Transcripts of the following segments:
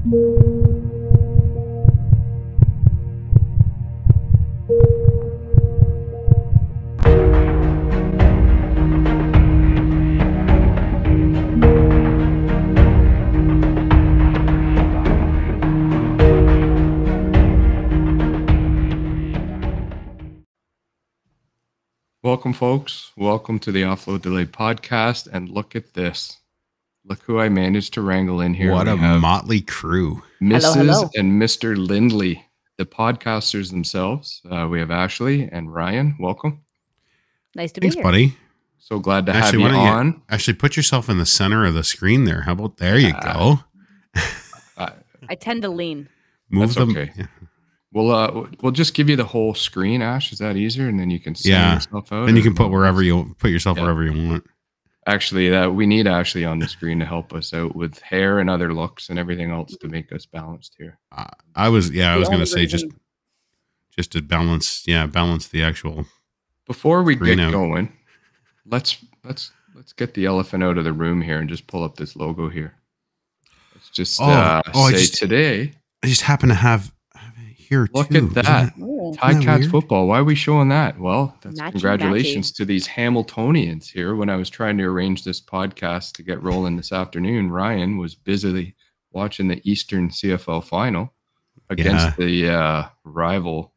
Welcome, folks. Welcome to the Offload Delay podcast. And look at this. Look who I managed to wrangle in here. What a motley crew. Mrs. Hello. and Mr. Lindley, the podcasters themselves. We have Ashley and Ryan. Welcome. Nice to be here. Thanks, buddy. So glad to have you on. Actually, put yourself in the center of the screen there. How about there you go? I tend to lean. Move them. Okay. Yeah. We'll just give you the whole screen, Ash. Is that easier? And then you can send yourself out. And you can put wherever you put yourself wherever you want. Actually, we need Ashley on the screen to help us out with hair and other looks and everything else to make us balanced here. I was going to say just to balance the actual. Before we get going, let's get the elephant out of the room here and just pull up this logo here. Let's just today. I just happen to have here. Look at that. Ticats football. Why are we showing that? Well, that's congratulations to these Hamiltonians here. When I was trying to arrange this podcast to get rolling this afternoon, Ryan was busily watching the Eastern CFL final against the rival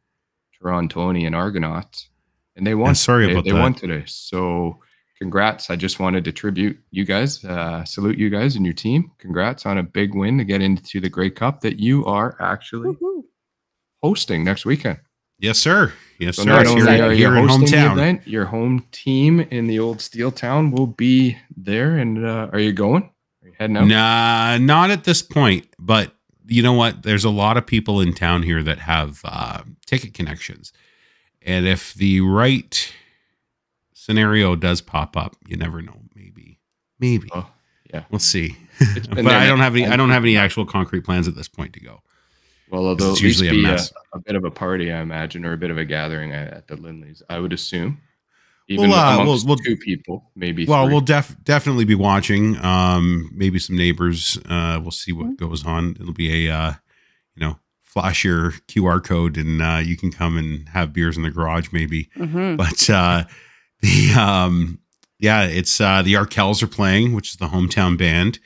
Torontonian Argonauts, and they won. They won today. So congrats. I just wanted to tribute you guys, salute you guys and your team. Congrats on a big win to get into the Grey Cup that you are actually hosting next weekend. Yes, sir. Yes, so sir. Not only are you hosting hometown. the event, your home team in the old Steel Town will be there. And are you going? Are you heading out? Nah, not at this point. But you know what? There's a lot of people in town here that have ticket connections. And if the right scenario does pop up, you never know. Maybe. Oh, yeah. We'll see. But I don't have any actual concrete plans at this point to go. Well, there'll at least be a bit of a party, I imagine, or a bit of a gathering at the Lindleys, I would assume. Even amongst two people, maybe. Well, three. we'll definitely be watching. Maybe some neighbors. We'll see what goes on. It'll be a, flash your QR code and you can come and have beers in the garage, maybe. Mm-hmm. But it's the Arkells are playing, which is the hometown band.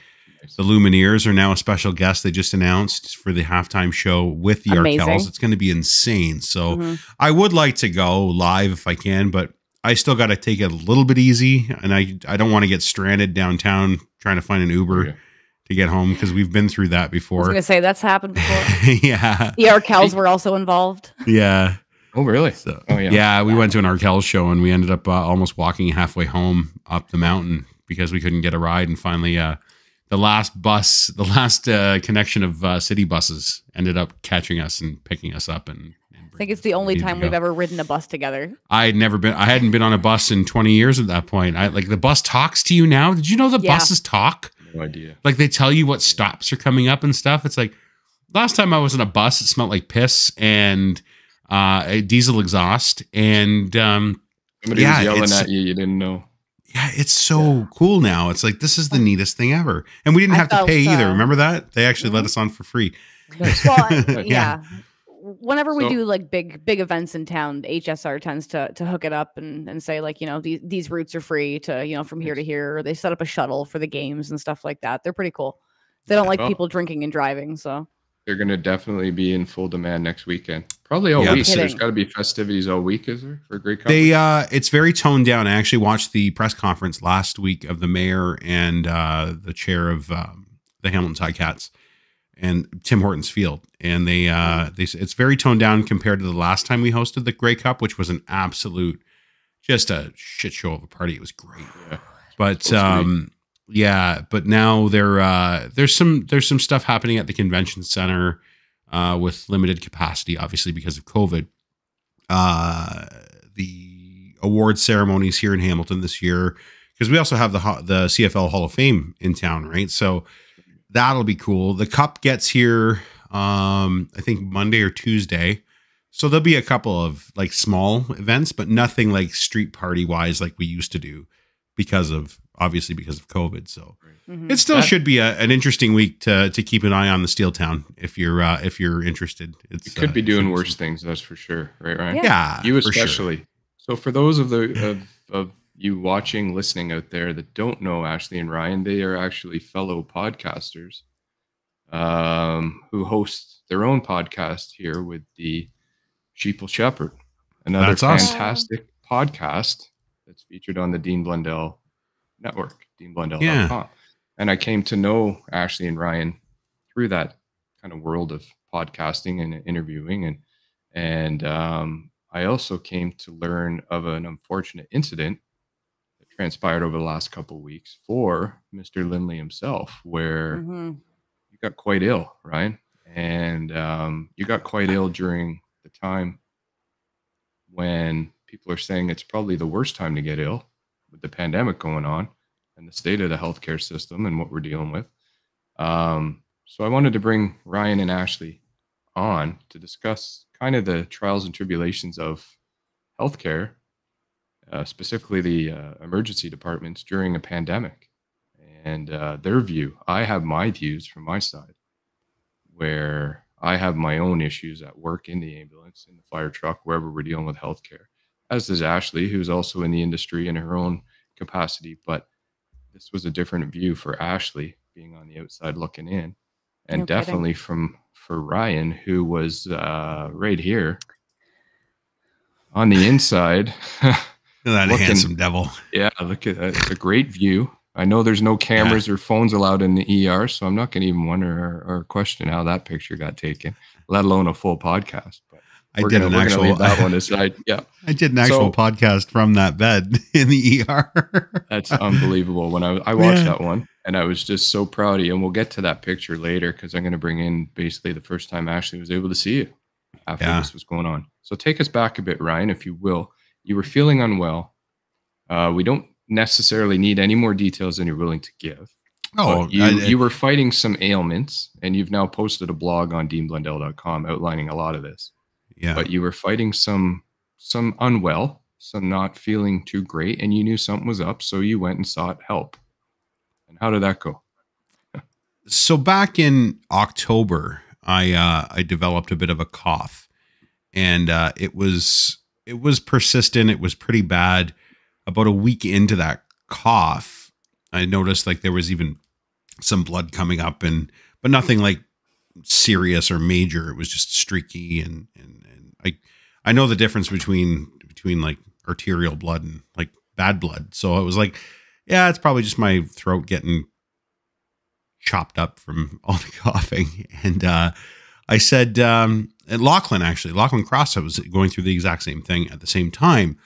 The Lumineers are now a special guest. They just announced for the halftime show with the Arkells. It's going to be insane. So I would like to go live if I can, but I still got to take it a little bit easy. And I don't want to get stranded downtown trying to find an Uber to get home because we've been through that before. I was going to say that's happened before. Yeah. The Arkells were also involved. Yeah. Oh, really? So, we went to an Arkells show and we ended up almost walking halfway home up the mountain because we couldn't get a ride. And finally, the last connection of city buses ended up catching us and picking us up. And I think it's the only time we've ever ridden a bus together. I hadn't been on a bus in 20 years at that point. The bus talks to you now. Did you know buses talk? No idea. Like they tell you what stops are coming up and stuff. It's like last time I was in a bus, it smelled like piss and a diesel exhaust. And somebody was yelling at you. You didn't know. Yeah, it's so cool now. It's like, this is the neatest thing ever. And we didn't have to pay either. Remember that? They actually let us on for free. Well, yeah. Whenever we do like big events in town, HSR tends to hook it up and say like, these routes are free to, from here to here. Or they set up a shuttle for the games and stuff like that. They're pretty cool. They don't like people drinking and driving. So they're going to definitely be in full demand next weekend. Probably all week. So there's got to be festivities all week, is there, for a great conference? It's very toned down. I actually watched the press conference last week of the mayor and the chair of the Hamilton Ticats and Tim Hortons Field. And they it's very toned down compared to the last time we hosted the Grey Cup, which was an absolute, just a shit show of a party. It was great. Yeah. But but now there's some stuff happening at the convention center with limited capacity, obviously because of COVID. The award ceremonies here in Hamilton this year, because we also have the CFL Hall of Fame in town, right? So that'll be cool. The Cup gets here, I think Monday or Tuesday. So there'll be a couple of like small events, but nothing like street party wise like we used to do because of obviously because of COVID. So it still should be an interesting week to keep an eye on the Steel Town if you're interested. It could be doing worse things, that's for sure, right, Ryan? Yeah, you especially. Sure. So for those of you watching, listening out there that don't know Ashley and Ryan, they are actually fellow podcasters who host their own podcast here with the Sheeple Shepherd, another fantastic podcast that's featured on the Dean Blundell network, deanblundell.com. Yeah. And I came to know Ashley and Ryan through that kind of world of podcasting and interviewing. And I also came to learn of an unfortunate incident that transpired over the last couple of weeks for Mr. Lindley himself, where you got quite ill, Ryan. And you got quite ill during the time when people are saying it's probably the worst time to get ill with the pandemic going on and the state of the healthcare system and what we're dealing with. So I wanted to bring Ryan and Ashley on to discuss kind of the trials and tribulations of healthcare, specifically the emergency departments during a pandemic, and their view. I have my views from my side, where I have my own issues at work, in the ambulance, in the fire truck, wherever we're dealing with healthcare, as does Ashley, who's also in the industry in her own capacity. But this was a different view for Ashley, being on the outside looking in, and definitely for Ryan, who was right here on the inside. That handsome devil. Yeah, look at that. It's a great view. I know there's no cameras or phones allowed in the ER, so I'm not going to even wonder or question how that picture got taken, let alone a full podcast. But we're going to leave that one aside. Yeah, I did an actual podcast from that bed in the ER. That's unbelievable. When I watched that one, and I was just so proud of you. And we'll get to that picture later, because I'm going to bring in basically the first time Ashley was able to see you after this was going on. So take us back a bit, Ryan, if you will. You were feeling unwell. We don't necessarily need any more details than you're willing to give. Oh, you were fighting some ailments, and you've now posted a blog on deanblundell.com outlining a lot of this. Yeah. But you were fighting some unwell, some not feeling too great, and you knew something was up, so you went and sought help. And how did that go? So back in October, I developed a bit of a cough, and it was persistent. It was pretty bad. About a week into that cough, I noticed like there was even some blood coming up, but nothing like serious or major. It was just streaky, and I know the difference between like arterial blood and like bad blood. So it was like, yeah, it's probably just my throat getting chopped up from all the coughing. And I said, and Lachlan Cross, I was going through the exact same thing at the same time.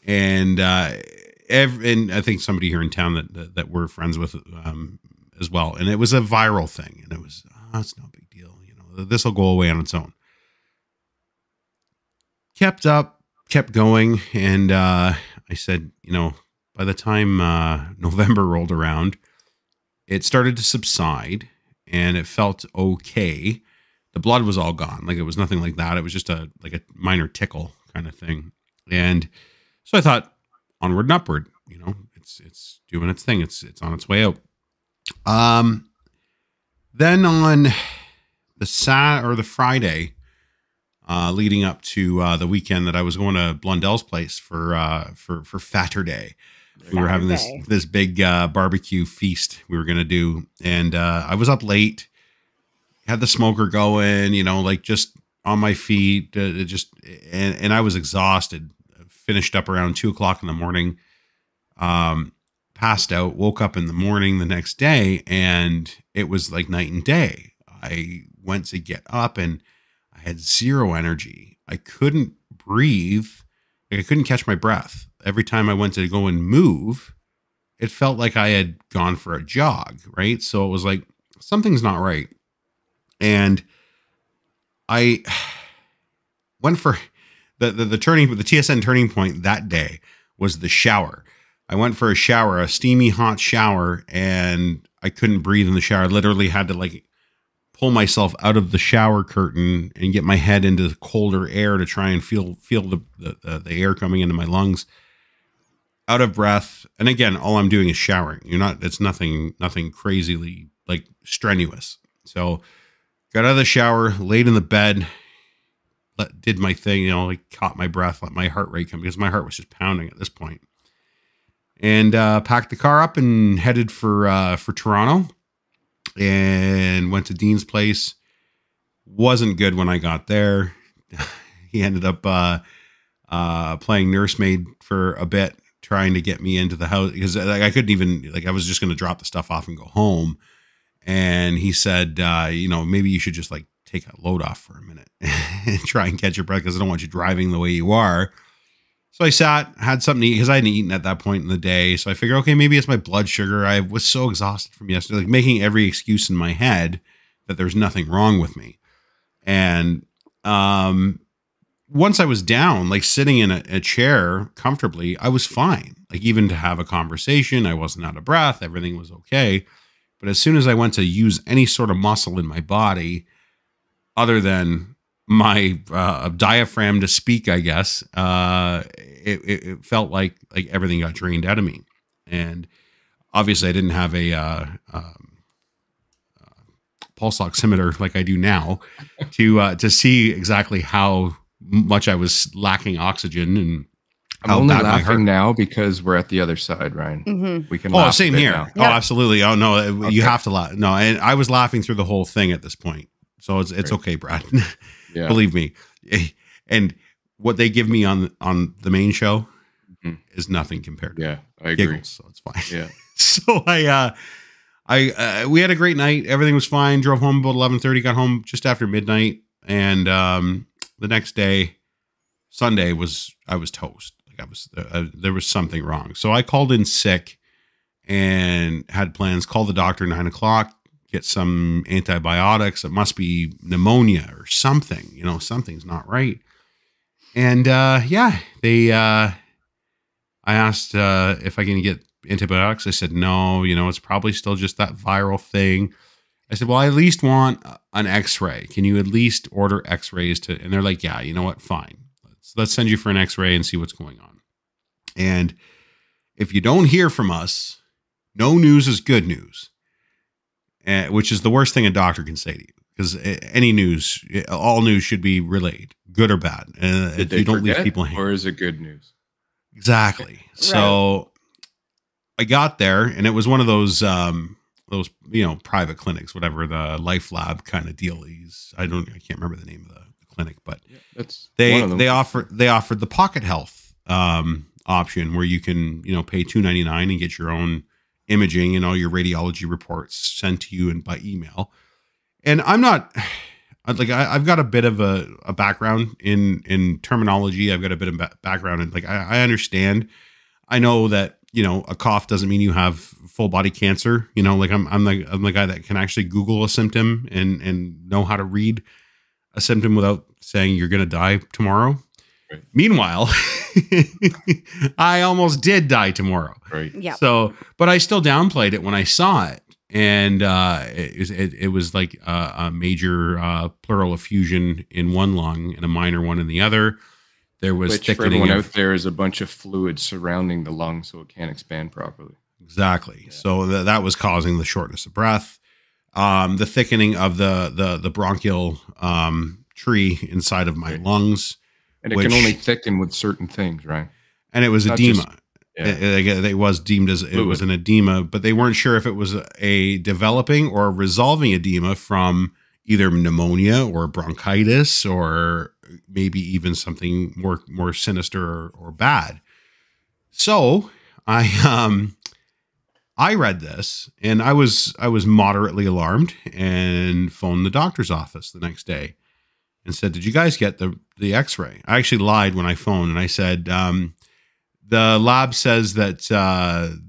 And and I think somebody here in town that we're friends with as well. And it was a viral thing, and it was, it's no big deal. You know, this will go away on its own. Kept going. And I said, you know, by the time November rolled around, it started to subside, and it felt okay. The blood was all gone. Like, it was nothing like that. It was just a minor tickle kind of thing. And so I thought, onward and upward, you know, it's doing its thing. It's on its way out. Then on the Friday, leading up to the weekend that I was going to Blundell's place for Fatter Day. We were having this big barbecue feast we were going to do. And I was up late, had the smoker going, you know, like just on my feet, and I was exhausted. Finished up around 2:00 in the morning, passed out, woke up in the morning the next day, and it was like night and day. I went to get up, and I had zero energy. I couldn't breathe. Like, I couldn't catch my breath. Every time I went to go and move, it felt like I had gone for a jog, right? So it was like, something's not right. And I went for the TSN turning point that day was the shower. I went for a shower, a steamy hot shower, and I couldn't breathe in the shower. I literally had to like pull myself out of the shower curtain and get my head into colder air to try and feel the air coming into my lungs. out of breath. And again, all I'm doing is showering. It's nothing crazily like strenuous. So got out of the shower, laid in the bed, did my thing, like caught my breath, let my heart rate come, because my heart was just pounding at this point. And packed the car up and headed for Toronto, and went to Dean's place. Wasn't good when I got there. He ended up playing nursemaid for a bit, trying to get me into the house, because I couldn't even, I was just going to drop the stuff off and go home. And he said, maybe you should just take a load off for a minute and try and catch your breath, because I don't want you driving the way you are. So I sat, had something to eat, because I hadn't eaten at that point in the day. So I figured, okay, maybe it's my blood sugar. I was so exhausted from yesterday, making every excuse in my head that there's nothing wrong with me. And once I was down, sitting in a chair comfortably, I was fine. Even to have a conversation, I wasn't out of breath. Everything was okay. But as soon as I went to use any sort of muscle in my body, other than my diaphragm to speak, I guess, it felt like everything got drained out of me. And obviously I didn't have a pulse oximeter like I do now to see exactly how much I was lacking oxygen. And I'm only laughing now because we're at the other side, Ryan. Mm-hmm. We can laugh same here. Now. Oh, absolutely. Oh no, okay. You have to laugh. No, and I was laughing through the whole thing at this point. So it's okay, Brad. Yeah. Believe me. And what they give me on the main show is nothing compared to I agree. Giggles, so it's fine. Yeah. So we had a great night. Everything was fine. Drove home about 11:30, got home just after midnight. And the next day, Sunday, I was toast. There was something wrong. So I called in sick and had plans, call the doctor at 9 o'clock, get some antibiotics. It must be pneumonia or something, something's not right. And I asked if I can get antibiotics. I said, no, it's probably still just that viral thing. I said, well, I at least want an X-ray. Can you at least order X-rays and they're like, yeah, you know what? Fine. Let's send you for an X-ray and see what's going on. And if you don't hear from us, no news is good news, which is the worst thing a doctor can say to you, because any news, all news should be relayed, good or bad. You don't leave people hanging. Or is it good news? Exactly. Right. So I got there, and it was one of those private clinics, whatever, the Life Lab kind of dealies. I can't remember the name of the clinic, but they offered the Pocket Health option, where you can pay $2.99 and get your own imaging and all your radiology reports sent to you and by email. And I'm not I've got a bit of a background in terminology. I've got a bit of background in I understand. I know that a cough doesn't mean you have full body cancer. I'm the guy that can actually Google a symptom and know how to read a symptom without saying you're going to die tomorrow. Right. Meanwhile, I almost did die tomorrow. Right. Yeah. So, but I still downplayed it when I saw it. And it was like a major pleural effusion in one lung and a minor one in the other. There was thickening. For everyone out there is a bunch of fluid surrounding the lung, so it can't expand properly. Exactly. Yeah. So that was causing the shortness of breath. The thickening of the bronchial tree inside of my lungs. And it can only thicken with certain things, right? And it was edema. It was deemed as it was an edema, but they weren't sure if it was a developing or resolving edema from either pneumonia or bronchitis, or maybe even something more sinister or bad. So I read this, and I was moderately alarmed and phoned the doctor's office the next day and said, "Did you guys get the X-ray?" I actually lied when I phoned, and I said, "The lab says that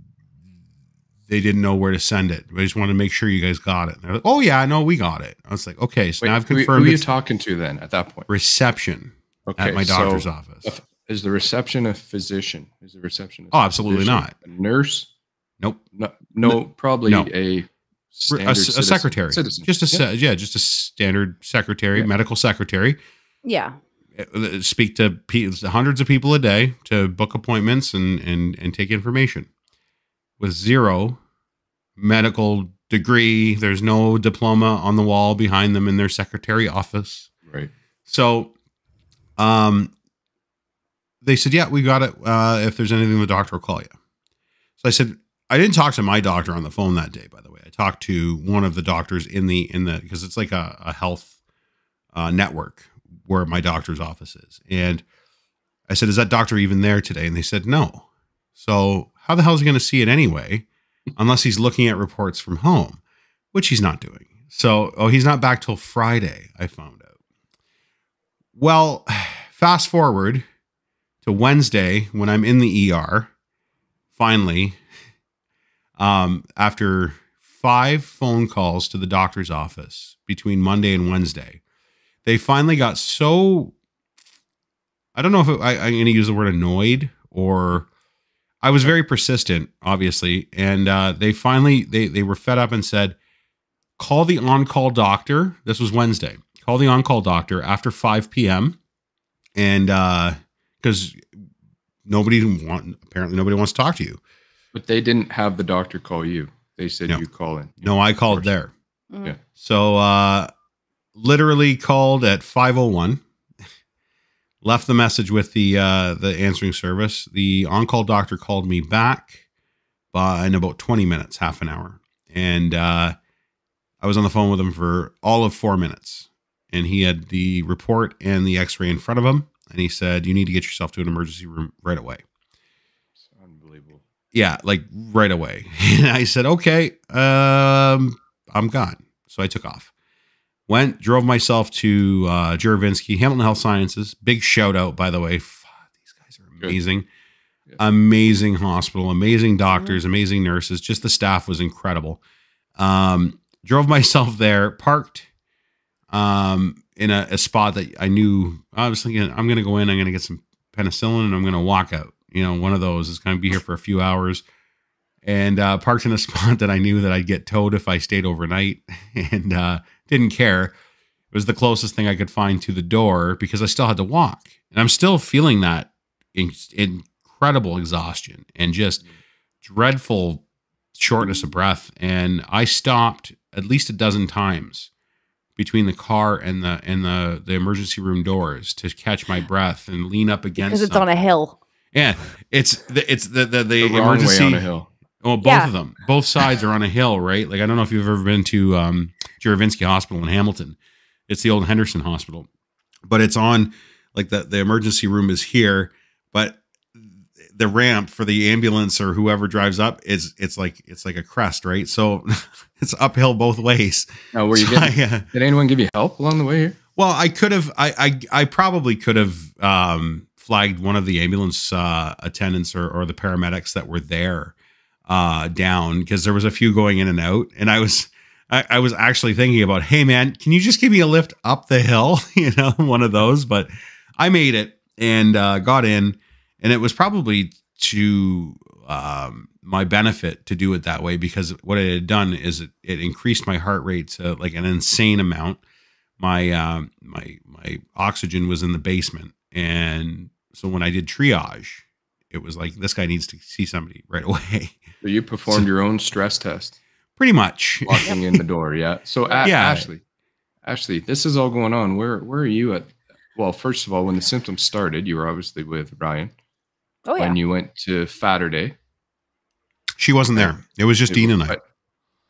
they didn't know where to send it. I just wanted to make sure you guys got it." And they're like, "Oh yeah, no, we got it." I was like, "Okay, so now I've confirmed." Who are you talking to then at that point? Reception at my doctor's office. Is the reception a physician? Is the reception? Oh, absolutely not. A nurse? Nope. No, probably no. A secretary. Citizen. Just a standard secretary, medical secretary. Yeah. speak to hundreds of people a day to book appointments and take information with zero medical degree. There's no diploma on the wall behind them in their secretary office. Right. So, they said, yeah, we got it. If there's anything, the doctor will call you. So I said, I didn't talk to my doctor on the phone that day, by the way. I talked to one of the doctors in the, because it's like a health network where my doctor's office is. And I said, is that doctor even there today? And they said, no. So how the hell is he going to see it anyway? Unless he's looking at reports from home, which he's not doing. So, he's not back till Friday, I found out. Well, fast forward to Wednesday when I'm in the ER, finally, after 5 phone calls to the doctor's office between Monday and Wednesday, they finally got so, I don't know if I'm going to use the word annoyed, or I was very persistent, obviously. And they finally, they were fed up and said, call the on-call doctor. This was Wednesday. Call the on-call doctor after 5 p.m. And because apparently nobody wants to talk to you. But they didn't have the doctor call you. They said you call in. No, I called there. Mm-hmm. Yeah. So literally called at 5:01. Left the message with the answering service. The on-call doctor called me back in about 20 minutes, half an hour. And I was on the phone with him for all of 4 minutes. And he had the report and the X-ray in front of him. And he said, you need to get yourself to an emergency room right away. It's unbelievable. Yeah, like right away. And I said, okay, I'm gone. So I took off. Drove myself to Juravinski, Hamilton Health Sciences. Big shout out, by the way. These guys are amazing. Yes. Amazing hospital, amazing doctors, amazing nurses. Just the staff was incredible. Drove myself there, parked in a spot that I knew. I was thinking, I'm going to go in, I'm going to get some penicillin, and I'm going to walk out. One of those is going to be here for a few hours. And parked in a spot that I knew that I'd get towed if I stayed overnight, and didn't care. It was the closest thing I could find to the door because I still had to walk. And I'm still feeling that incredible exhaustion and just dreadful shortness of breath. And I stopped at least a dozen times between the car and the emergency room doors to catch my breath and lean up against because it's on a hill. Yeah, it's the wrong emergency way on a hill. Well, both of them. Both sides are on a hill, right? Like, I don't know if you've ever been to Juravinski Hospital in Hamilton. It's the old Henderson Hospital. But it's on, like, the emergency room is here, but the ramp for the ambulance or whoever drives up it's like a crest, right? So it's uphill both ways. Now, did anyone give you help along the way here? Well, I could have. I probably could have flagged one of the ambulance attendants or the paramedics that were there down, because there was a few going in and out, and I was actually thinking about, hey man, can you just give me a lift up the hill? One of those. But I made it and got in, and it was probably to my benefit to do it that way, because what it had done is it increased my heart rate to like an insane amount. My my oxygen was in the basement, and so when I did triage, it was like, this guy needs to see somebody right away. So you performed your own stress test, pretty much, walking in the door. Yeah. So Ashley, this is all going on. Where are you at? Well, first of all, when the symptoms started, you were obviously with Ryan. Oh yeah. When you went to Saturday, she wasn't there. It was just Dean and I.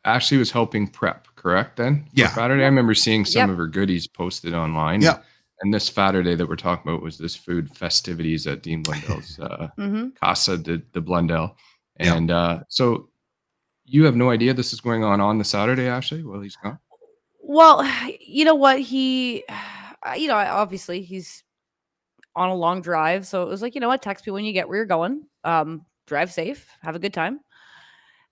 Ashley was helping prep, correct? Then yeah. Saturday, I remember seeing some of her goodies posted online. Yeah. And this Saturday that we're talking about was this food festivities at Dean Blundell's Casa de Blundell. And so you have no idea this is going on the Saturday, Ashley, while he's gone? Well, you know what? Obviously he's on a long drive. So it was like, you know what? Text me when you get where you're going. Drive safe. Have a good time.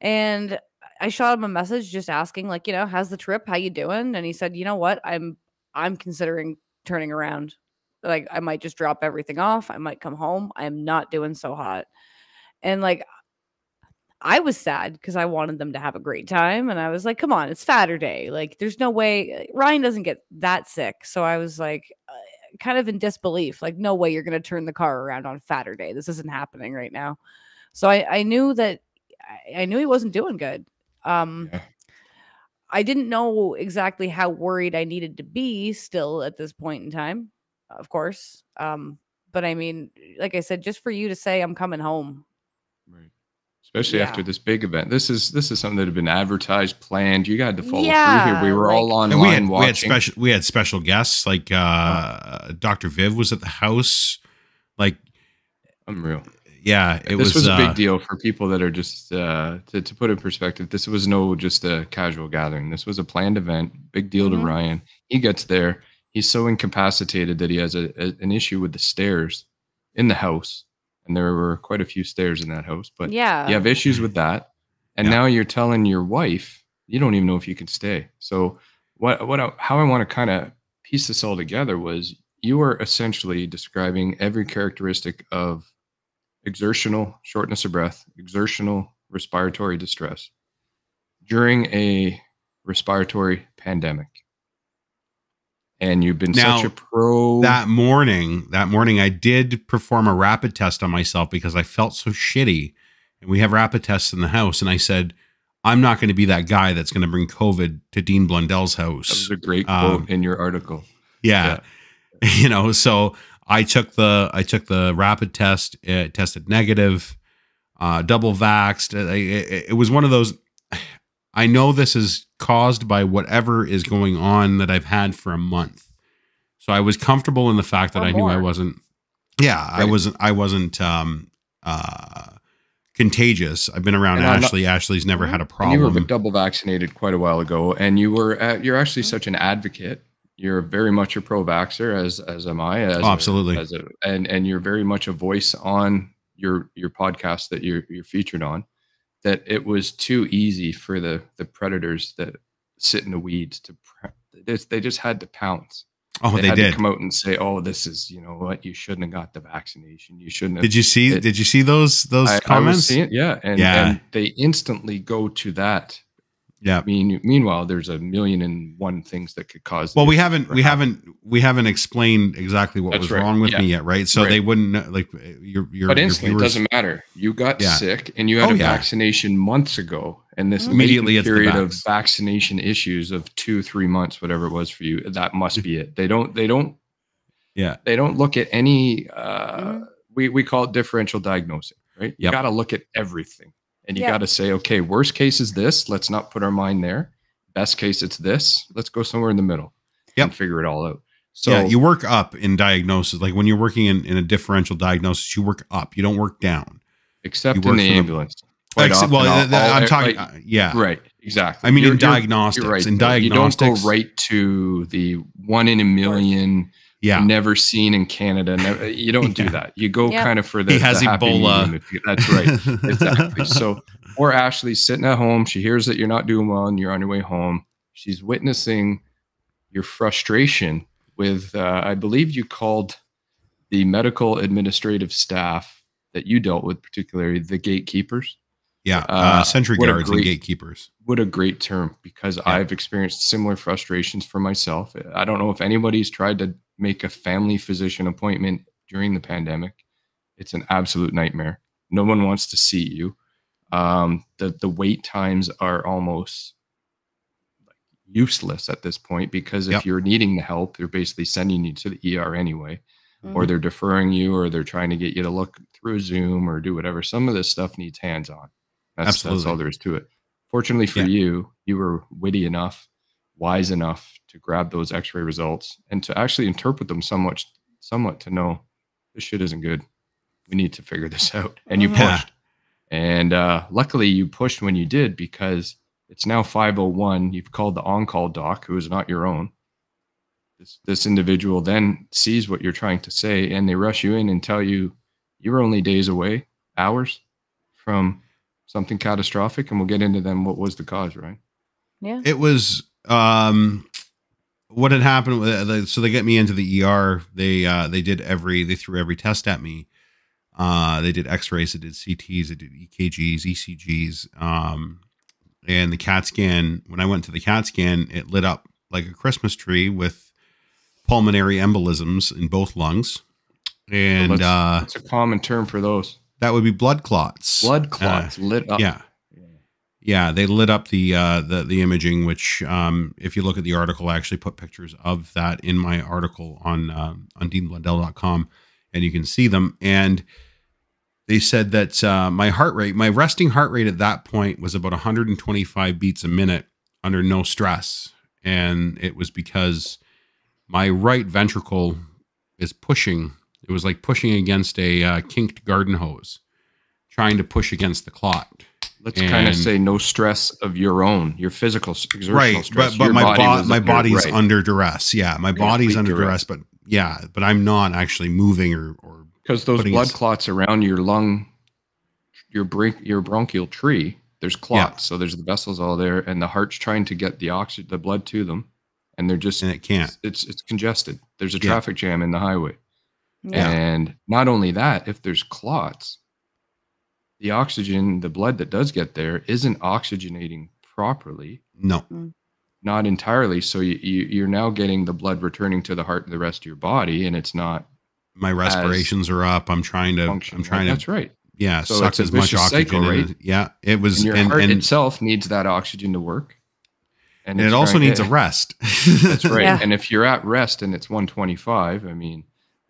And I shot him a message just asking, like, how's the trip? How you doing? And he said, you know what? I'm considering turning around. Like, I might just drop everything off. I might come home. I am not doing so hot. And like, I was sad because I wanted them to have a great time. And I was like, come on, it's Saturday. Like, there's no way Ryan doesn't get that sick. So I was like, kind of in disbelief. Like, no way you're going to turn the car around on Saturday. This isn't happening right now. So I knew that I knew he wasn't doing good. I didn't know exactly how worried I needed to be still at this point in time, of course. But I mean, like I said, just for you to say I'm coming home. Right. Especially after this big event. This is something that had been advertised, planned. You got to follow through here. We were all online watching. We had special guests, like Dr. Viv was at the house. Like, unreal. Yeah, this was a big deal for people that are just to put in perspective. This was no just a casual gathering. This was a planned event. Big deal to Ryan. He gets there. He's so incapacitated that he has an issue with the stairs in the house, and there were quite a few stairs in that house. But you have issues with that, and now you're telling your wife you don't even know if you can stay. So how I want to kind of piece this all together was you were essentially describing every characteristic of exertional shortness of breath, exertional respiratory distress during a respiratory pandemic. And you've been such a pro. That morning, I did perform a rapid test on myself because I felt so shitty. And we have rapid tests in the house. And I said, I'm not going to be that guy that's going to bring COVID to Dean Blundell's house. That was a great quote in your article. Yeah. You know, so I took the rapid test. It tested negative, double vaxxed. It was one of those. I know this is caused by whatever is going on that I've had for a month. So I was comfortable in the fact that I knew I wasn't. Yeah, right. I wasn't contagious. I've been around Ashley. Ashley's never had a problem. And you were double vaccinated quite a while ago, and you're actually such an advocate. You're very much a pro-vaxxer, as am I. Absolutely. And you're very much a voice on your podcast that you're featured on. That it was too easy for the predators that sit in the weeds they just had to pounce. Oh, they did to come out and say, "Oh, this is what you shouldn't have got the vaccination. You shouldn't have." Did you see those comments? I was seeing, and they instantly go to that. Yeah. Meanwhile, there's a million and one things that could cause. Well, we haven't explained exactly what was wrong with me yet, right? So they wouldn't know, like But instantly, it doesn't matter. You got sick, and you had a vaccination months ago, and this immediately period of vaccination issues of 2-3 months, whatever it was for you, that must be it. They don't look at any. We call it differential diagnosing, right? You got to look at everything. And you got to say, okay, worst case is this. Let's not put our mind there. Best case, it's this. Let's go somewhere in the middle and figure it all out. So you work up in diagnosis. Like when you're working in a differential diagnosis, you work up. You don't work down. Except in the ambulance. I'm talking. Right. Exactly. I mean, in diagnostics. Right. In diagnostics, you don't go right to the 1 in a million. Never seen in Canada. You don't do that. You go kind of for the. He has Ebola. That's right. Exactly. So, or Ashley's sitting at home. She hears that you're not doing well and you're on your way home. She's witnessing your frustration with, I believe you called the medical administrative staff that you dealt with, particularly the gatekeepers. Yeah. Sentry guards and gatekeepers. What a great term, because I've experienced similar frustrations for myself. I don't know if anybody's tried to make a family physician appointment during the pandemic. It's an absolute nightmare. No one wants to see you. The wait times are almost useless at this point, because if you're needing the help, they're basically sending you to the ER anyway, or they're deferring you, or they're trying to get you to look through Zoom or do whatever. Some of this stuff needs hands-on. That's all there is to it. Fortunately for you, you were witty enough, wise enough to grab those Xray results and to actually interpret them somewhat to know this shit isn't good. We need to figure this out. And you pushed. And luckily you pushed when you did, because it's now 5:01. You've called the on-call doc, who is not your own. This individual then sees what you're trying to say, and they rush you in and tell you you're only days away, hours from something catastrophic. And we'll get into them. What was the cause, right? Yeah. It was what had happened. So they get me into the ER. They threw every test at me. They did X-rays, they did CTs, they did EKGs, ECGs, and the CAT scan. When I went to the CAT scan, it lit up like a Christmas tree with pulmonary embolisms in both lungs. And what's a common term for those? That would be blood clots. Blood clots lit up. Yeah, they lit up the imaging, which if you look at the article, I actually put pictures of that in my article on deanblundell.com, and you can see them. And they said that my resting heart rate at that point was about 125 beats a minute under no stress. And it was because my right ventricle is pushing. It was like pushing against a kinked garden hose, trying to push against the clot. Let's kind of say no stress of your own, your physical exertional stress. But my body's under duress. Yeah, my body's under duress. But I'm not actually moving or because those blood clots around your lung, your bronchial tree. There's clots, so there's the vessels all there, and the heart's trying to get the blood to them, and they're just and it can't. It's congested. There's a traffic jam in the highway, and not only that, if there's clots, the oxygen, the blood that does get there, isn't oxygenating properly. No, not entirely. So you're now getting the blood returning to the heart and the rest of your body, and it's not. My respirations are up. I'm trying to. That's right. Yeah, so sucks as much oxygen. Cycle, right? It was. And your heart itself needs that oxygen to work, and it also needs a rest. That's right. Yeah. And if you're at rest and it's 125, I mean,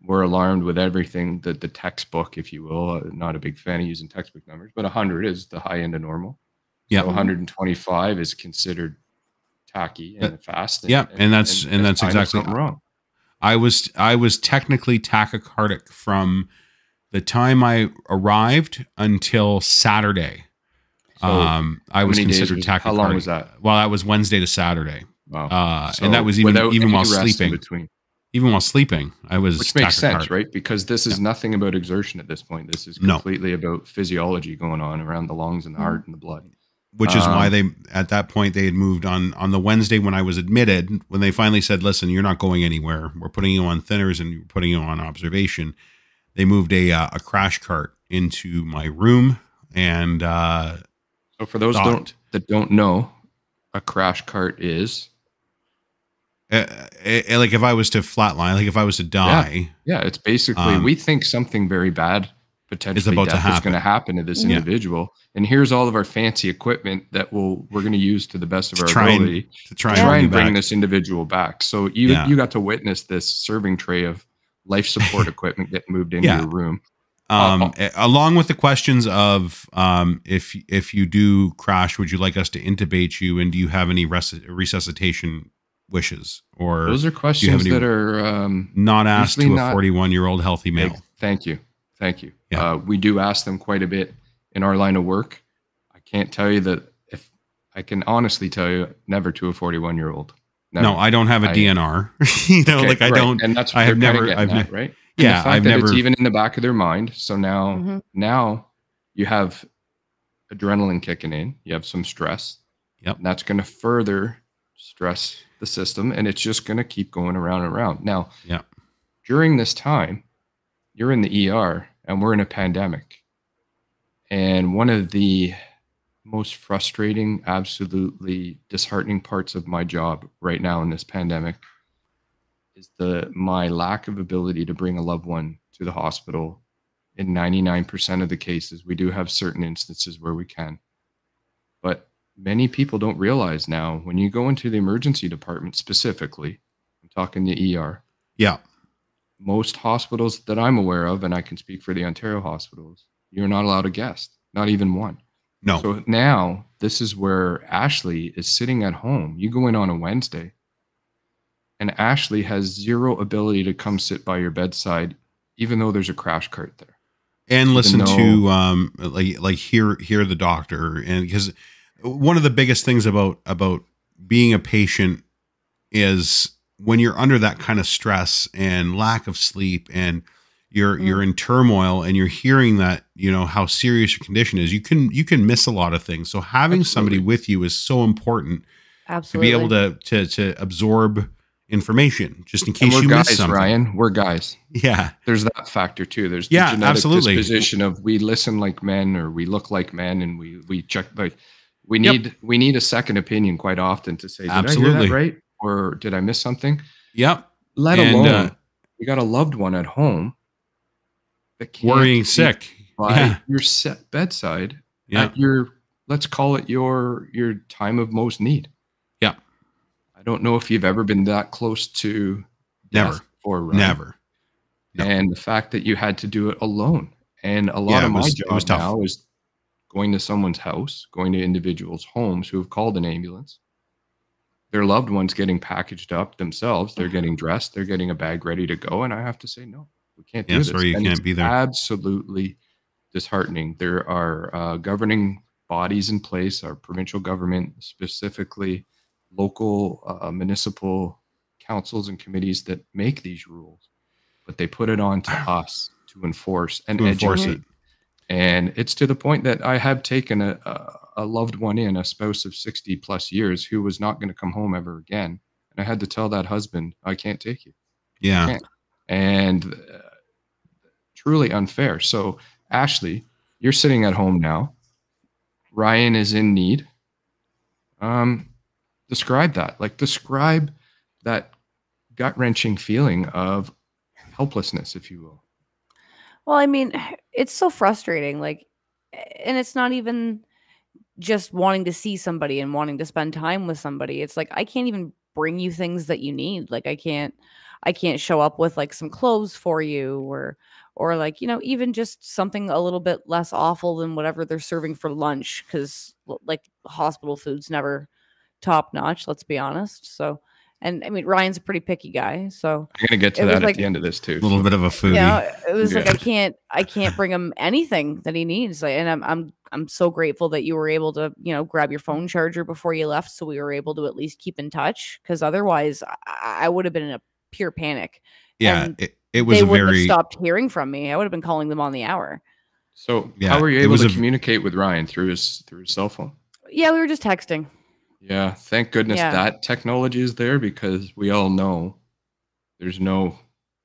we're alarmed with everything that the textbook, if you will. Not a big fan of using textbook numbers, but 100 is the high end of normal. Yeah, so 125 is considered tacky and fast. And that's exactly wrong. I was technically tachycardic from the time I arrived until Saturday. So I was considered tachycardic. How long was that? Well, that was Wednesday to Saturday. Wow. And that was even while sleeping. Even while sleeping, I was Which makes sense, right? Because this is nothing about exertion at this point. This is completely about physiology going on around the lungs and the heart and the blood. Which is why at that point, they had moved on the Wednesday when I was admitted, when they finally said, listen, you're not going anywhere. We're putting you on thinners and we're putting you on observation. They moved a crash cart into my room. And so for those that don't know, a crash cart is... like if I was to flatline, like if I was to die. Yeah, it's basically, we think something very bad potentially is going to happen to this individual. And here's all of our fancy equipment that we're going to use to the best of our ability to try and bring this individual back. So you got to witness this serving tray of life support equipment get moved into your room. Along with the questions of if you do crash, would you like us to intubate you, and do you have any resuscitation wishes? Or those are questions that are not asked to a 41-year-old healthy male. Thank you. Yeah. We do ask them quite a bit in our line of work. I can't tell you that if I can honestly tell you, never to a 41-year-old. No, I don't have a DNR. I don't. And that's what I've never, right? Yeah, the fact that it's even in the back of their mind. So now you have adrenaline kicking in. You have some stress. Yep. And that's going to further stress the system, and it's just going to keep going around and around. Now, during this time, you're in the ER, and we're in a pandemic. And one of the most frustrating, absolutely disheartening parts of my job right now in this pandemic is my lack of ability to bring a loved one to the hospital. In 99% of the cases, we do have certain instances where we can. But many people don't realize now, when you go into the emergency department specifically, I'm talking the ER. Yeah. Most hospitals that I'm aware of, and I can speak for the Ontario hospitals, you're not allowed a guest, not even one. No. So now this is where Ashley is sitting at home. You go in on a Wednesday, and Ashley has zero ability to come sit by your bedside, even though there's a crash cart there. And listen to hear the doctor. And because one of the biggest things about being a patient is when you're under that kind of stress and lack of sleep, and you're in turmoil, and you're hearing that, how serious your condition is, you can miss a lot of things. So having somebody with you is so important. Absolutely. To be able to absorb information just in case you miss something. Ryan, we're guys. Yeah. There's that factor too. There's the genetic disposition of we listen like men, or we look like men, and we check, like we need a second opinion quite often to say, did I hear that right? Or did I miss something? Yep. Let alone you got a loved one at home that can't worrying sick by your bedside at your, let's call it your time of most need. Yeah. I don't know if you've ever been that close to never before, Ryan. Never. No. And the fact that you had to do it alone. And a lot of my job now is going to someone's house, going to individuals' homes who have called an ambulance. Their loved ones getting packaged up themselves. They're getting dressed. They're getting a bag ready to go. And I have to say, no, we can't do this. Sorry, you can't be there. Absolutely disheartening. There are governing bodies in place, our provincial government, specifically local municipal councils and committees that make these rules, but they put it on to us to enforce and educate. And it's to the point that I have taken a loved one in, a spouse of 60 plus years, who was not going to come home ever again. And I had to tell that husband, I can't take you. Yeah. And truly unfair. So Ashley, you're sitting at home now. Ryan is in need. Describe that. Like, describe that gut-wrenching feeling of helplessness, if you will. Well, I mean, it's so frustrating. Like, and it's not even just wanting to see somebody and wanting to spend time with somebody. It's like, I can't even bring you things that you need. Like, I can't show up with like some clothes for you, or like, you know, even just something a little bit less awful than whatever they're serving for lunch. Cause like hospital food's never top notch, let's be honest. So, and I mean, Ryan's a pretty picky guy, so I'm gonna get to that at the end of this too. A little bit of a foodie. Yeah, it was like I can't bring him anything that he needs. Like, and I'm so grateful that you were able to, you know, grab your phone charger before you left, so we were able to at least keep in touch. Because otherwise, I would have been in a pure panic. Yeah, it was. They would have stopped hearing from me. I would have been calling them on the hour. So how were you able to communicate with Ryan through his cell phone? Yeah, we were just texting. Yeah, thank goodness that technology is there, because we all know there's no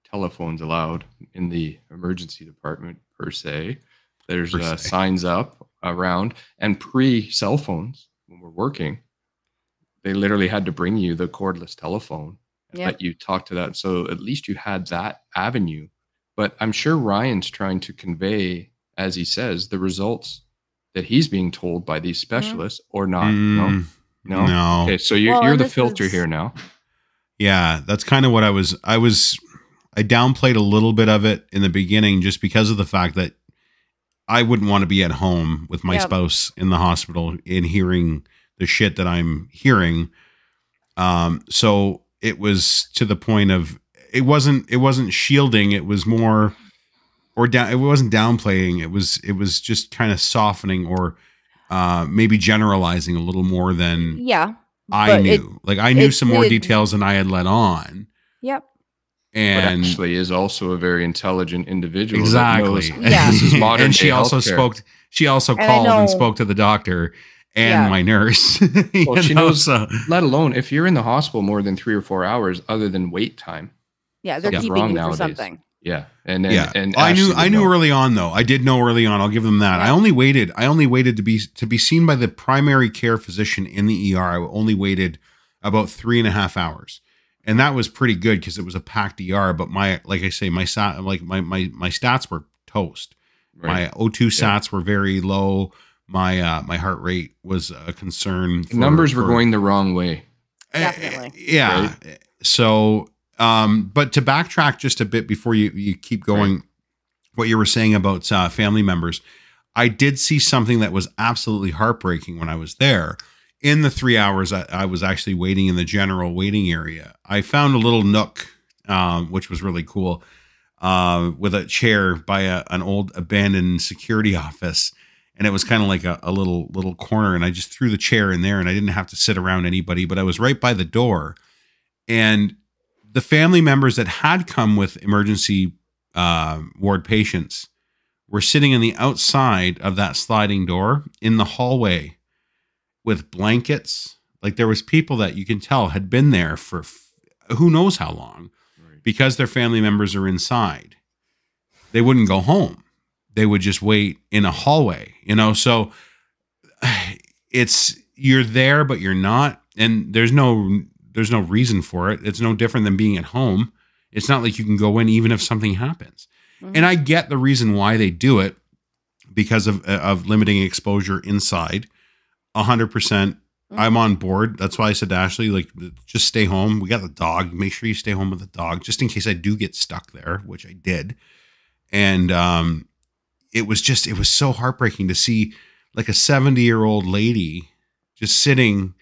telephones allowed in the emergency department per se. There's signs up around, and pre-cell phones, when we're working, they literally had to bring you the cordless telephone and let you talk to that. So at least you had that avenue. But I'm sure Ryan's trying to convey, as he says, the results that he's being told by these specialists or not. No. Okay, so you're the filter here now. Yeah, that's kind of what I downplayed a little bit of it in the beginning, just because of the fact that I wouldn't want to be at home with my spouse in the hospital and hearing the shit that I'm hearing. So it was to the point of, it wasn't shielding. It was more, it wasn't downplaying. It was just kind of softening, or maybe generalizing a little more than I knew. I knew some more details than I had let on. Yep. And but actually is also a very intelligent individual. Exactly. This is modern. And she also spoke. She also called and spoke to the doctor and my nurse. Well, she knows. Let alone if you're in the hospital more than 3 or 4 hours, other than wait time. Yeah, they're keeping you for something. Yeah, and I knew early on, though. I did know early on. I'll give them that. Yeah. I only waited to be seen by the primary care physician in the ER. I only waited about 3.5 hours, and that was pretty good because it was a packed ER. But my stats were toast. Right. My O2 stats were very low. My heart rate was a concern. Numbers were going the wrong way. Definitely. Yeah. Right? So. But to backtrack just a bit before you keep going, what you were saying about family members, I did see something that was absolutely heartbreaking when I was there. In the 3 hours I was actually waiting in the general waiting area, I found a little nook, which was really cool, with a chair by an old abandoned security office. And it was kind of like a little corner. And I just threw the chair in there, and I didn't have to sit around anybody, but I was right by the door. And the family members that had come with emergency ward patients were sitting on the outside of that sliding door in the hallway with blankets. Like, there was people that you can tell had been there for who knows how long, because their family members are inside. They wouldn't go home. They would just wait in a hallway, so you're there, but you're not. And there's no reason for it. It's no different than being at home. It's not like you can go in even if something happens. And I get the reason why they do it, because of limiting exposure inside. 100%. I'm on board. That's why I said to Ashley, like, just stay home. We got the dog. Make sure you stay home with the dog, just in case I do get stuck there, which I did. And it was so heartbreaking to see like a 70-year-old lady just sitting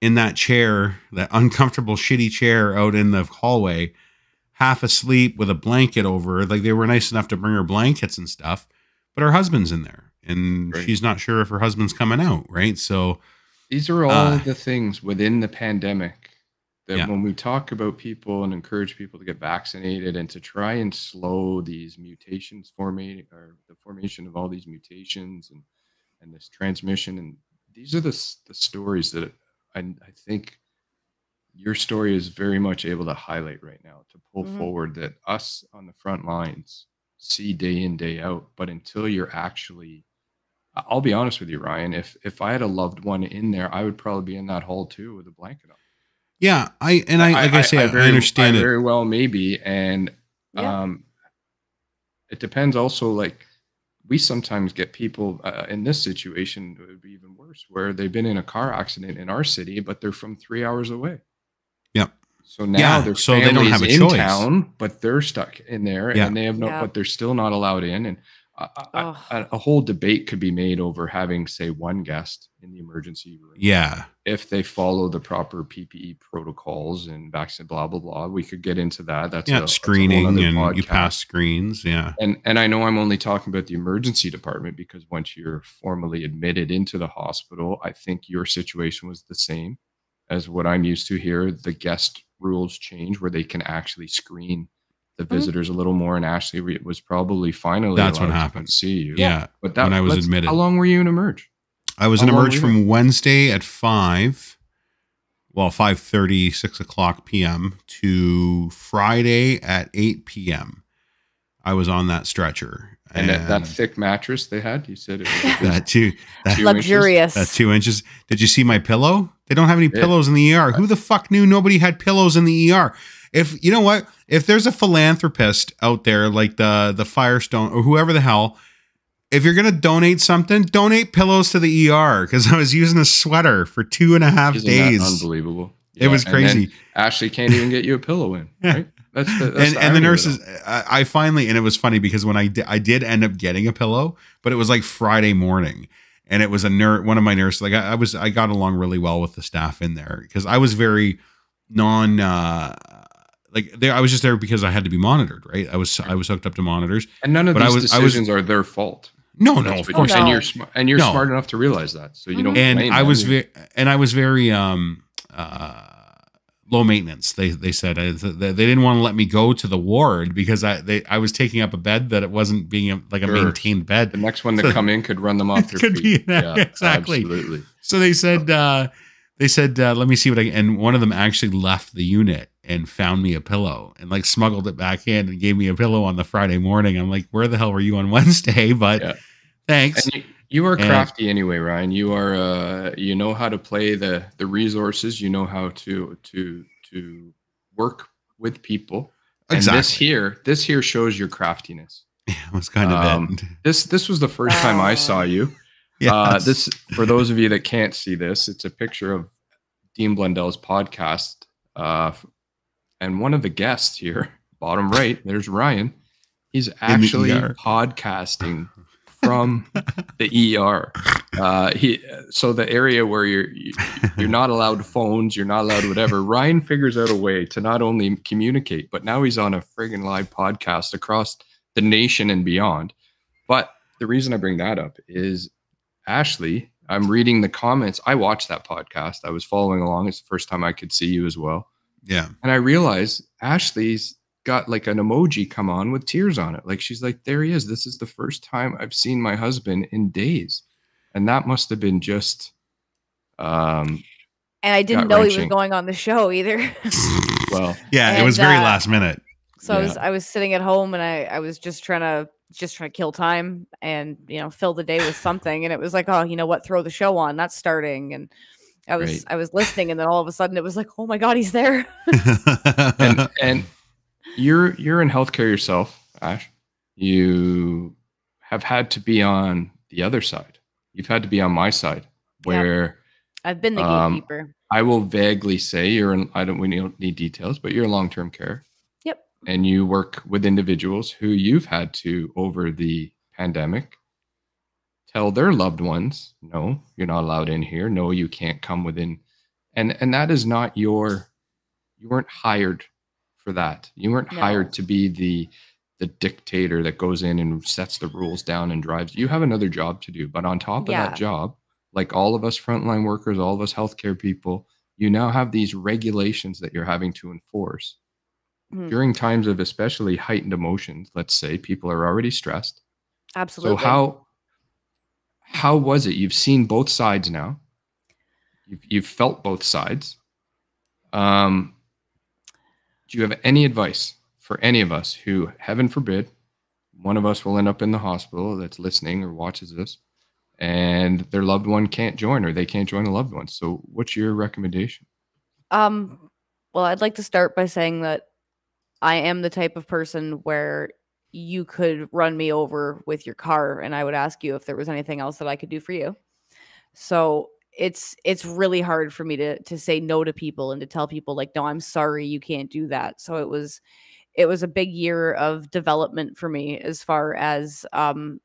in that chair, that uncomfortable, shitty chair out in the hallway, half asleep with a blanket over her. Like, they were nice enough to bring her blankets and stuff, but her husband's in there and she's not sure if her husband's coming out. Right. So these are all the things within the pandemic that when we talk about people and encourage people to get vaccinated and to try and slow these mutations forming, or the formation of all these mutations and this transmission. And these are the stories that I think your story is very much able to highlight right now, to pull forward, that us on the front lines see day in, day out. But until you're actually, I'll be honest with you, Ryan, if I had a loved one in there, I would probably be in that hall too with a blanket on. Yeah. I understand it very well, maybe. And it depends also, like, we sometimes get people in this situation, it would be even worse, where they've been in a car accident in our city, but they're from 3 hours away. Yep. So now their families they don't have a in choice. Town, but they're stuck in there, and they have but they're still not allowed in. And a whole debate could be made over having, say, one guest in the emergency room. Yeah. If they follow the proper PPE protocols and vaccine, blah, blah, blah. We could get into that. That's screening, and podcast. You pass screens. Yeah. And I know I'm only talking about the emergency department, because once you're formally admitted into the hospital, I think your situation was the same as what I'm used to here. The guest rules change where they can actually screen the visitors a little more, and Ashley was probably finally that's what happened. To see you. Yeah. But when I was admitted. How long were you in Emerge? I was in Emerge from Wednesday at 5:30, 6 o'clock p.m. to Friday at 8 p.m. I was on that stretcher. And that thick mattress they had, you said it was that luxurious. That 2 inches. Did you see my pillow? They don't have any pillows in the ER. Who the fuck knew nobody had pillows in the ER? If you know what, if there's a philanthropist out there like the Firestone or whoever the hell, if you're gonna donate something, donate pillows to the ER, because I was using a sweater for 2.5 days. That unbelievable. It was crazy. Ashley can't even get you a pillow in. Right? That's the nurses. I finally, and it was funny because when I did end up getting a pillow, but it was like Friday morning, and it was one of my nurses. Like I got along really well with the staff in there, because I was very I was just there because I had to be monitored, right? I was hooked up to monitors, and none of these decisions are their fault. No, of course, and you're smart enough to realize that, so you don't. And I was very low maintenance. They said they didn't want to let me go to the ward because I was taking up a bed that it wasn't being a maintained bed. The next one to come in could run them off their feet. Exactly. Absolutely. So they said let me see what and one of them actually left the unit and found me a pillow and like smuggled it back in and gave me a pillow on the Friday morning. I'm like, where the hell were you on Wednesday? But thanks. And you are crafty anyway, Ryan. You are you know how to play the resources. You know how to work with people. Exactly. And this here shows your craftiness. Yeah, it was kind of it. This was the first time I saw you. Yes. This, for those of you that can't see this, it's a picture of Dean Blundell's podcast. And one of the guests here, bottom right, there's Ryan. He's actually podcasting from the ER. So the area where you're not allowed phones, you're not allowed whatever. Ryan figures out a way to not only communicate, but now he's on a friggin' live podcast across the nation and beyond. But the reason I bring that up is Ashley, I'm reading the comments. I watched that podcast. I was following along. It's the first time I could see you as well. Yeah. And I realized Ashley's got like an emoji come on with tears on it. Like she's like, there he is. This is the first time I've seen my husband in days. And that must have been just and I didn't know he was going on the show either. Well, yeah, it was very last minute. So I was sitting at home and I was just trying to kill time and, fill the day with something. And it was like, oh, you know what? Throw the show on. That's starting. And I was listening, and then all of a sudden it was like, oh my God, he's there. and You're in healthcare yourself, Ash. You have had to be on the other side. You've had to be on my side, where I've been the gatekeeper. I will vaguely say we don't need details, but you're long-term care. Yep. And you work with individuals who you've had to, over the pandemic, tell their loved ones, no, you're not allowed in here. No, you can't come within. And that is not you weren't hired for that. You weren't hired to be the dictator that goes in and sets the rules down and drives. You have another job to do. But on top of that job, like all of us frontline workers, all of us healthcare people, you now have these regulations that you're having to enforce during times of especially heightened emotions. Let's say people are already stressed. Absolutely. So how was it? You've seen both sides now. You've felt both sides. Do you have any advice for any of us who, heaven forbid, one of us will end up in the hospital that's listening or watches this, and their loved one can't join, or they can't join a loved one? So what's your recommendation? Well, I'd like to start by saying that I am the type of person where you could run me over with your car and I would ask you if there was anything else that I could do for you. So it's really hard for me to say no to people and to tell people like, no, I'm sorry, you can't do that. So it was a big year of development for me as far as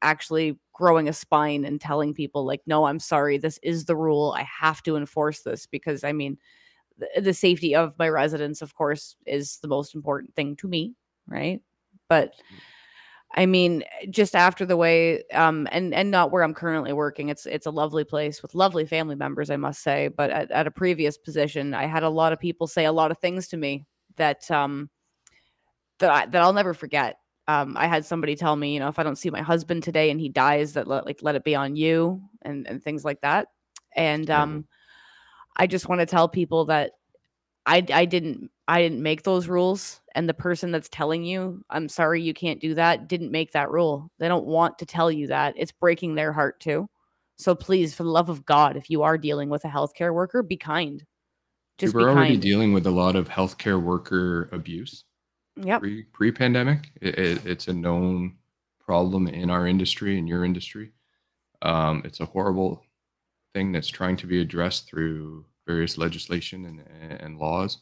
actually growing a spine and telling people like, no, I'm sorry, this is the rule. I have to enforce this because, I mean, the safety of my residents, of course, is the most important thing to me, right? But I mean, just after the way, and not where I'm currently working. It's a lovely place with lovely family members, I must say. But at a previous position, I had a lot of people say a lot of things to me that that I'll never forget. I had somebody tell me, if I don't see my husband today and he dies, that let it be on you, and things like that. And I just want to tell people that I didn't make those rules, and the person that's telling you, I'm sorry, you can't do that, didn't make that rule. They don't want to tell you that. It's breaking their heart too. So please, for the love of God, if you are dealing with a healthcare worker, be kind. Just we're already dealing with a lot of healthcare worker abuse. Yep. Pre-pandemic, it's a known problem in our industry, in your industry. It's a horrible thing that's trying to be addressed through various legislation and laws,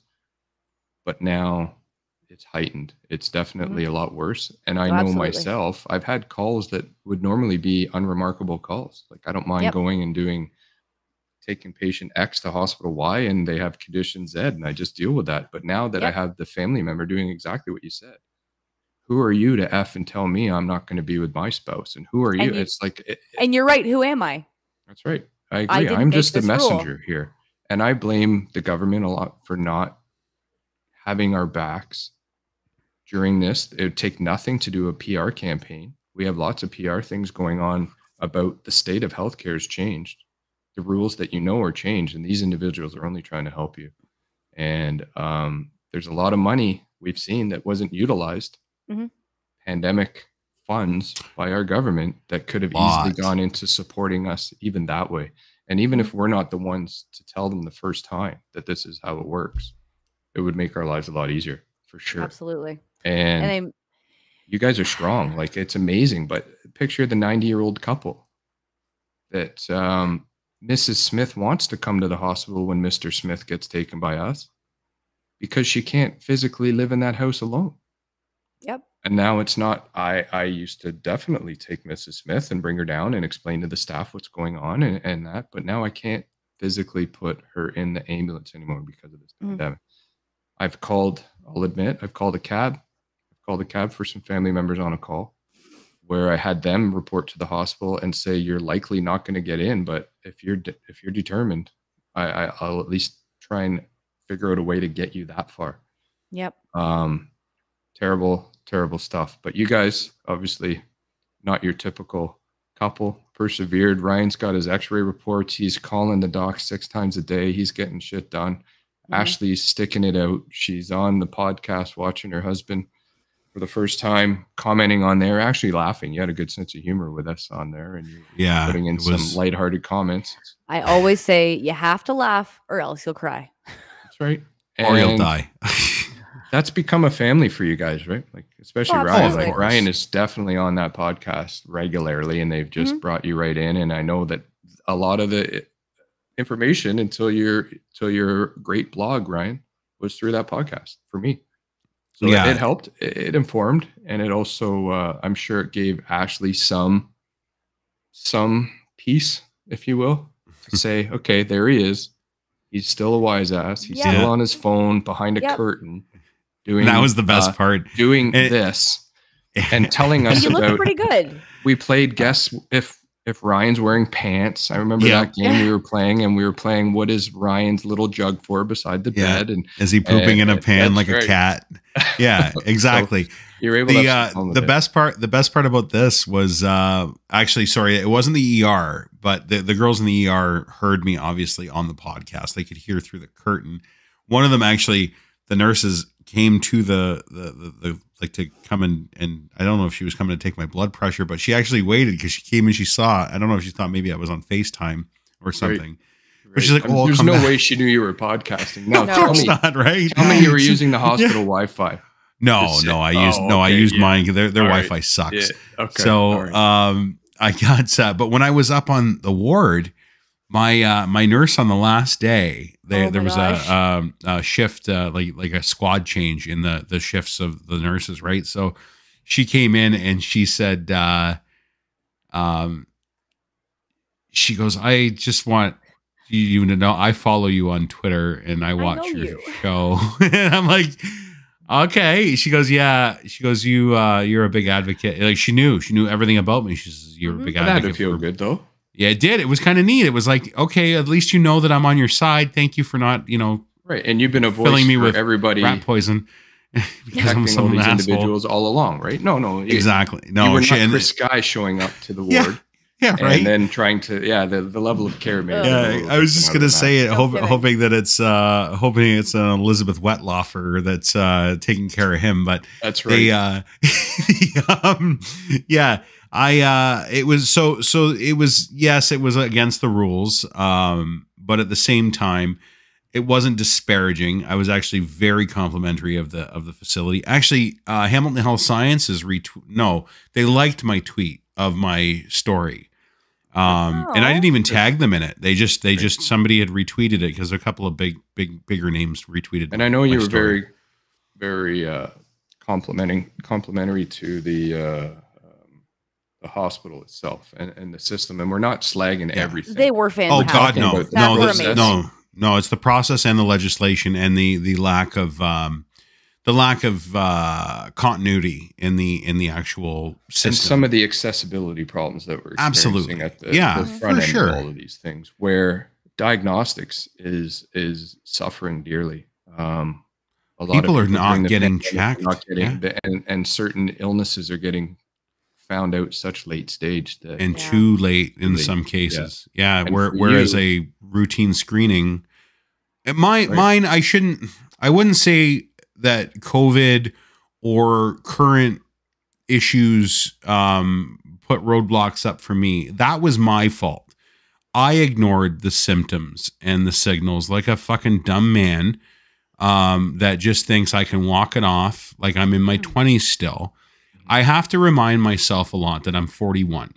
but now it's heightened. It's definitely a lot worse. And I know myself, I've had calls that would normally be unremarkable calls. Like, I don't mind going and taking patient X to hospital Y, and they have condition Z, and I just deal with that. But now that I have the family member doing exactly what you said, who are you to F and tell me I'm not going to be with my spouse? And who are you? It's like, and you're right. Who am I? That's right. I agree. I'm just a messenger here. And I blame the government a lot for not having our backs during this. It would take nothing to do a PR campaign. We have lots of PR things going on about the state of healthcare has changed. The rules that are changed, and these individuals are only trying to help you. And there's a lot of money we've seen that wasn't utilized. Pandemic funds by our government that could have easily gone into supporting us even that way. And even if we're not the ones to tell them the first time that this is how it works, it would make our lives a lot easier, for sure. Absolutely. And you guys are strong. Like, it's amazing. But picture the 90-year-old couple that Mrs. Smith wants to come to the hospital when Mr. Smith gets taken by us because she can't physically live in that house alone. Yep. And now it's not, I used to definitely take Mrs. Smith and bring her down and explain to the staff what's going on and that, but now I can't physically put her in the ambulance anymore because of this pandemic. I'll admit, I've called a cab. I've called a cab for some family members on a call where I had them report to the hospital and say, you're likely not going to get in, but if you're determined, I'll at least try and figure out a way to get you that far. Yep. Terrible stuff. But you guys, obviously not your typical couple, persevered. Ryan's got his Xray reports. He's calling the doc 6 times a day. He's getting shit done. Ashley's sticking it out. She's on the podcast watching her husband for the first time, commenting on there, actually laughing. You had a good sense of humor with us on there, and you're putting in some lighthearted comments. I always say you have to laugh or else you'll cry. That's right. Or you'll die. that's become a family for you guys, right? Like, especially Ryan. Like, Ryan is definitely on that podcast regularly, and they've just brought you right in. And I know that a lot of the information until your great blog, Ryan, was through that podcast for me. So it helped, it informed, and it also, I'm sure it gave Ashley some peace, if you will, to say, okay, there he is. He's still a wise ass. He's still on his phone behind a curtain doing. That was the best part. Doing this and telling us you about. look pretty good. We played guess if Ryan's wearing pants. I remember that game we were playing, and we were playing what is Ryan's little jug for beside the bed, and is he pooping in a pan like a cat? Yeah, exactly. So you're able to the best part about this was actually, sorry, it wasn't the ER, but the girls in the ER heard me obviously on the podcast. They could hear through the curtain. One of them actually, the nurses came to the like to come and I don't know if she was coming to take my blood pressure, but she actually waited because she came and she saw. I don't know if she thought maybe I was on FaceTime or something. Right. But she's like, "Oh, there's no way she knew you were podcasting." No, tell me, not right. Tell me you were using the hospital Wi-Fi. I used mine. Their Wi-Fi sucks. Yeah. Okay. So I got but when I was up on the ward, my nurse on the last day, there was a shift, like a squad change in the shifts of the nurses, right? So she came in and she said, she goes, "I just want you to know I follow you on Twitter and I watch your show." And I'm like, okay. She goes, yeah. She goes, you're a big advocate. Like she knew everything about me. She says, you're a big advocate. That had to feel good though. Yeah, it did. It was kind of neat. It was like, okay, at least you know that I'm on your side. Thank you for not, right. And you've been a voice filling me for with everybody, rat poison. Protecting all these individuals all along, right? No, exactly. No, you were not Chris Guy showing up to the ward. Yeah, right. And then trying to, the level of care. Maybe I was just gonna say it, hoping that it's an Elizabeth Wettlaufer that's taking care of him, but that's right. It was so it was, yes, it was against the rules, but at the same time, it wasn't disparaging. I was actually very complimentary of the facility. Actually, Hamilton Health Sciences they liked my tweet of my story. And I didn't even tag them in it. They just somebody had retweeted it because a couple of bigger names retweeted. And I know you were very, very complimentary to the hospital itself and the system. And we're not slagging everything. They were fantastic. Oh God, no. It's the process and the legislation and the lack of continuity in the actual system, and some of the accessibility problems that we're experiencing at the front end of all of these things, where diagnostics is suffering dearly. A lot people of are not getting checked, and certain illnesses are getting found out such late stage and too late in some cases. Whereas a routine screening, mine, I wouldn't say that COVID or current issues put roadblocks up for me. That was my fault. I ignored the symptoms and the signals like a fucking dumb man that just thinks I can walk it off like I'm in my 20s still. I have to remind myself a lot that I'm 41.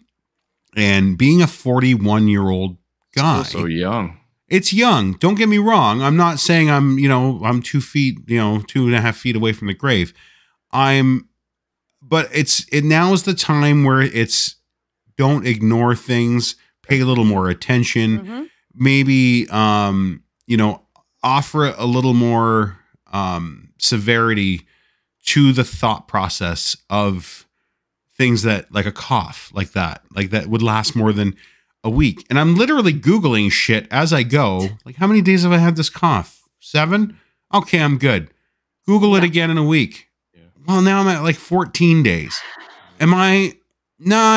And being a 41-year-old guy. Still so young. It's young. Don't get me wrong. I'm not saying I'm 2 feet, 2.5 feet away from the grave. But now is the time where it's don't ignore things, pay a little more attention, maybe, offer a little more severity to the thought process of things that like a cough like that would last more than a week. And I'm literally Googling shit as I go. Like, how many days have I had this cough? 7? Okay, I'm good. Google it again in a week. Yeah. Well, now I'm at like 14 days. No,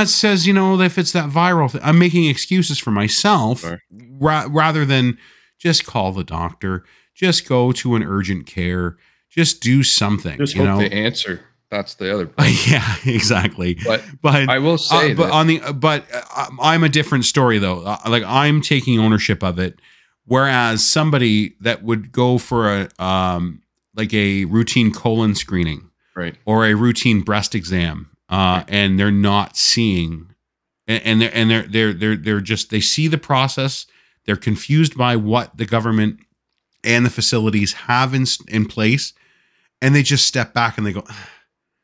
it says, if it's that viral thing, I'm making excuses for myself rather than just call the doctor, just go to an urgent care, just do something. Just hope they answer. That's the other point. Yeah, exactly. But I will say, I'm a different story though. Like I'm taking ownership of it, whereas somebody that would go for like a routine colon screening, right, or a routine breast exam, right, and they're not seeing, and they're just, they see the process, they're confused by what the government and the facilities have in place, and they just step back and they go,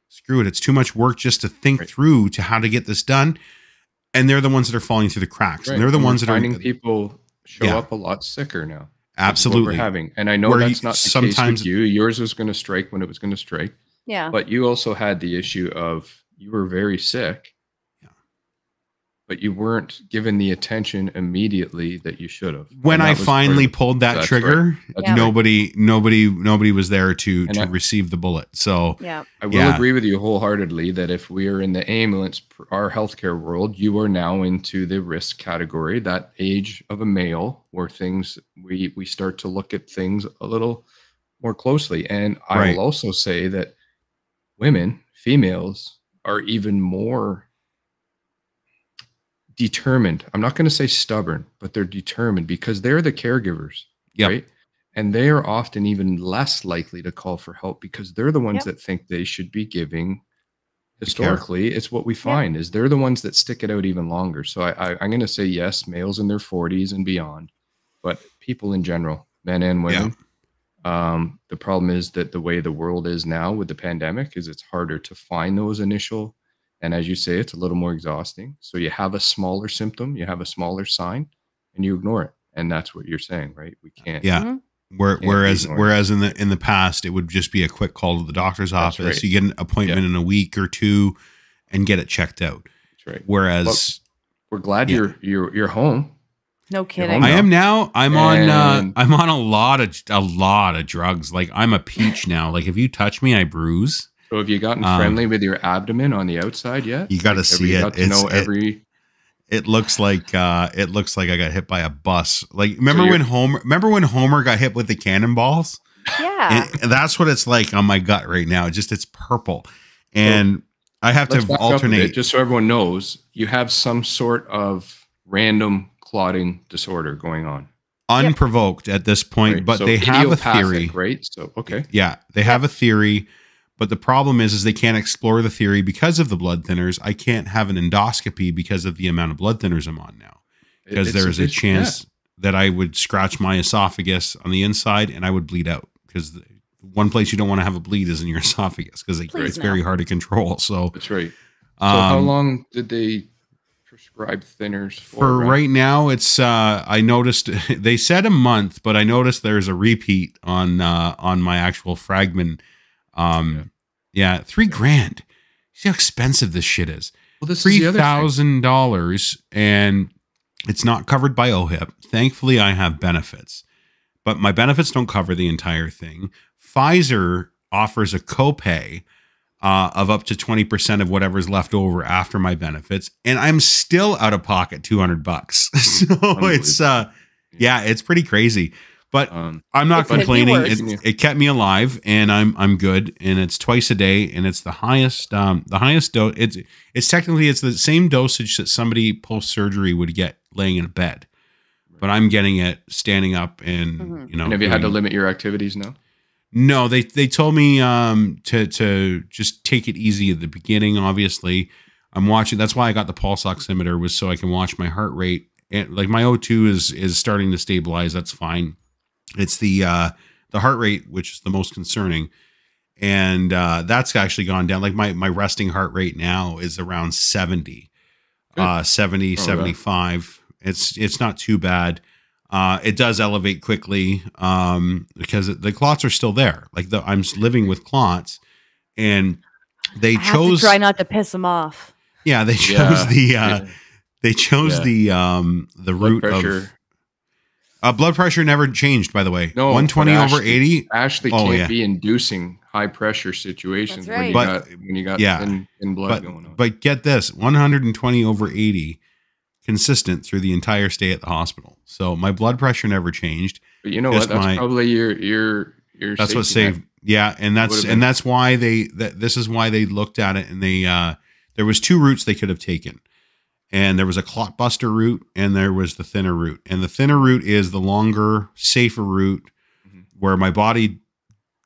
screw it, it's too much work just to think through to how to get this done. And they're the ones that are falling through the cracks. Right. And they're the ones that are finding people show up a lot sicker now. Absolutely. We're having. And I know that's not the case with you. Yours was going to strike when it was going to strike. Yeah. But you also had the issue of you were very sick, but you weren't given the attention immediately that you should have. When I finally pulled that trigger, nobody was there to receive the bullet. So I will agree with you wholeheartedly that if we are in the ambulance, our healthcare world, you are now into the risk category, that age of a male where things, we start to look at things a little more closely. And I will also say that women, females, are even more determined. I'm not going to say stubborn, but they're determined because they're the caregivers, right? And they are often even less likely to call for help because they're the ones that think they should be giving. Historically, it's what we find is they're the ones that stick it out even longer. So I'm going to say yes, males in their 40s and beyond, but people in general, men and women. The problem is that the way the world is now with the pandemic is it's harder to find those initial. And as you say, it's a little more exhausting. So you have a smaller symptom, you have a smaller sign, and you ignore it. And that's what you're saying, right? We can't. Yeah. Whereas in the past, it would just be a quick call to the doctor's office. Right. You get an appointment in a week or two, and get it checked out. That's right. Whereas we're glad you're home. No kidding. I am now. I'm on a lot of drugs. Like I'm a peach now. Like if you touch me, I bruise. So have you gotten friendly with your abdomen on the outside yet? You got to see it. It looks like I got hit by a bus. Like remember when Homer got hit with the cannonballs? Yeah. And that's what it's like on my gut right now. It's purple. And I have to alternate. Just so everyone knows, you have some sort of random clotting disorder going on. Unprovoked at this point, but so they have a theory. Right? So okay. Yeah, they have a theory. But the problem is they can't explore the theory because of the blood thinners. I can't have an endoscopy because of the amount of blood thinners I'm on now. Because there is a chance that I would scratch my esophagus on the inside and I would bleed out. Because one place you don't want to have a bleed is in your esophagus because it's very hard to control. So that's right. So how long did they prescribe thinners for? Right now, it's I noticed they said a month, but I noticed there's a repeat on my actual fragment. $3,000. See how expensive this shit is. Well, this is $3,000, and it's not covered by OHIP. Thankfully, I have benefits, but my benefits don't cover the entire thing. Pfizer offers a copay of up to 20% of whatever's left over after my benefits, and I'm still out of pocket $200. So it's pretty crazy. But I'm not complaining. It kept me alive, and I'm good. And it's twice a day, and it's the highest dose. It's technically the same dosage that somebody post surgery would get laying in a bed, but I'm getting it standing up and And have you had to limit your activities now? No, they told me to just take it easy at the beginning. Obviously, I'm watching. That's why I got the pulse oximeter, was so I can watch my heart rate. And like my O2 is starting to stabilize. That's fine. It's the heart rate, which is the most concerning. And that's actually gone down. Like my resting heart rate now is around 70, 75. It's not too bad. It does elevate quickly because the clots are still there. Like I'm living with clots, and they chose to try not to piss them off. Yeah, they chose the route of blood pressure never changed, by the way. No, 120 over 80. Ashley can't be inducing high pressure situations when you got thin blood going on. But get this, 120 over 80 consistent through the entire stay at the hospital. So my blood pressure never changed. But you know what? That's probably your that's what saved. Yeah, and that's why this is why they looked at it, and they there was two routes they could have taken. And there was a clot buster route, and there was the thinner route. And the thinner route is the longer, safer route, where my body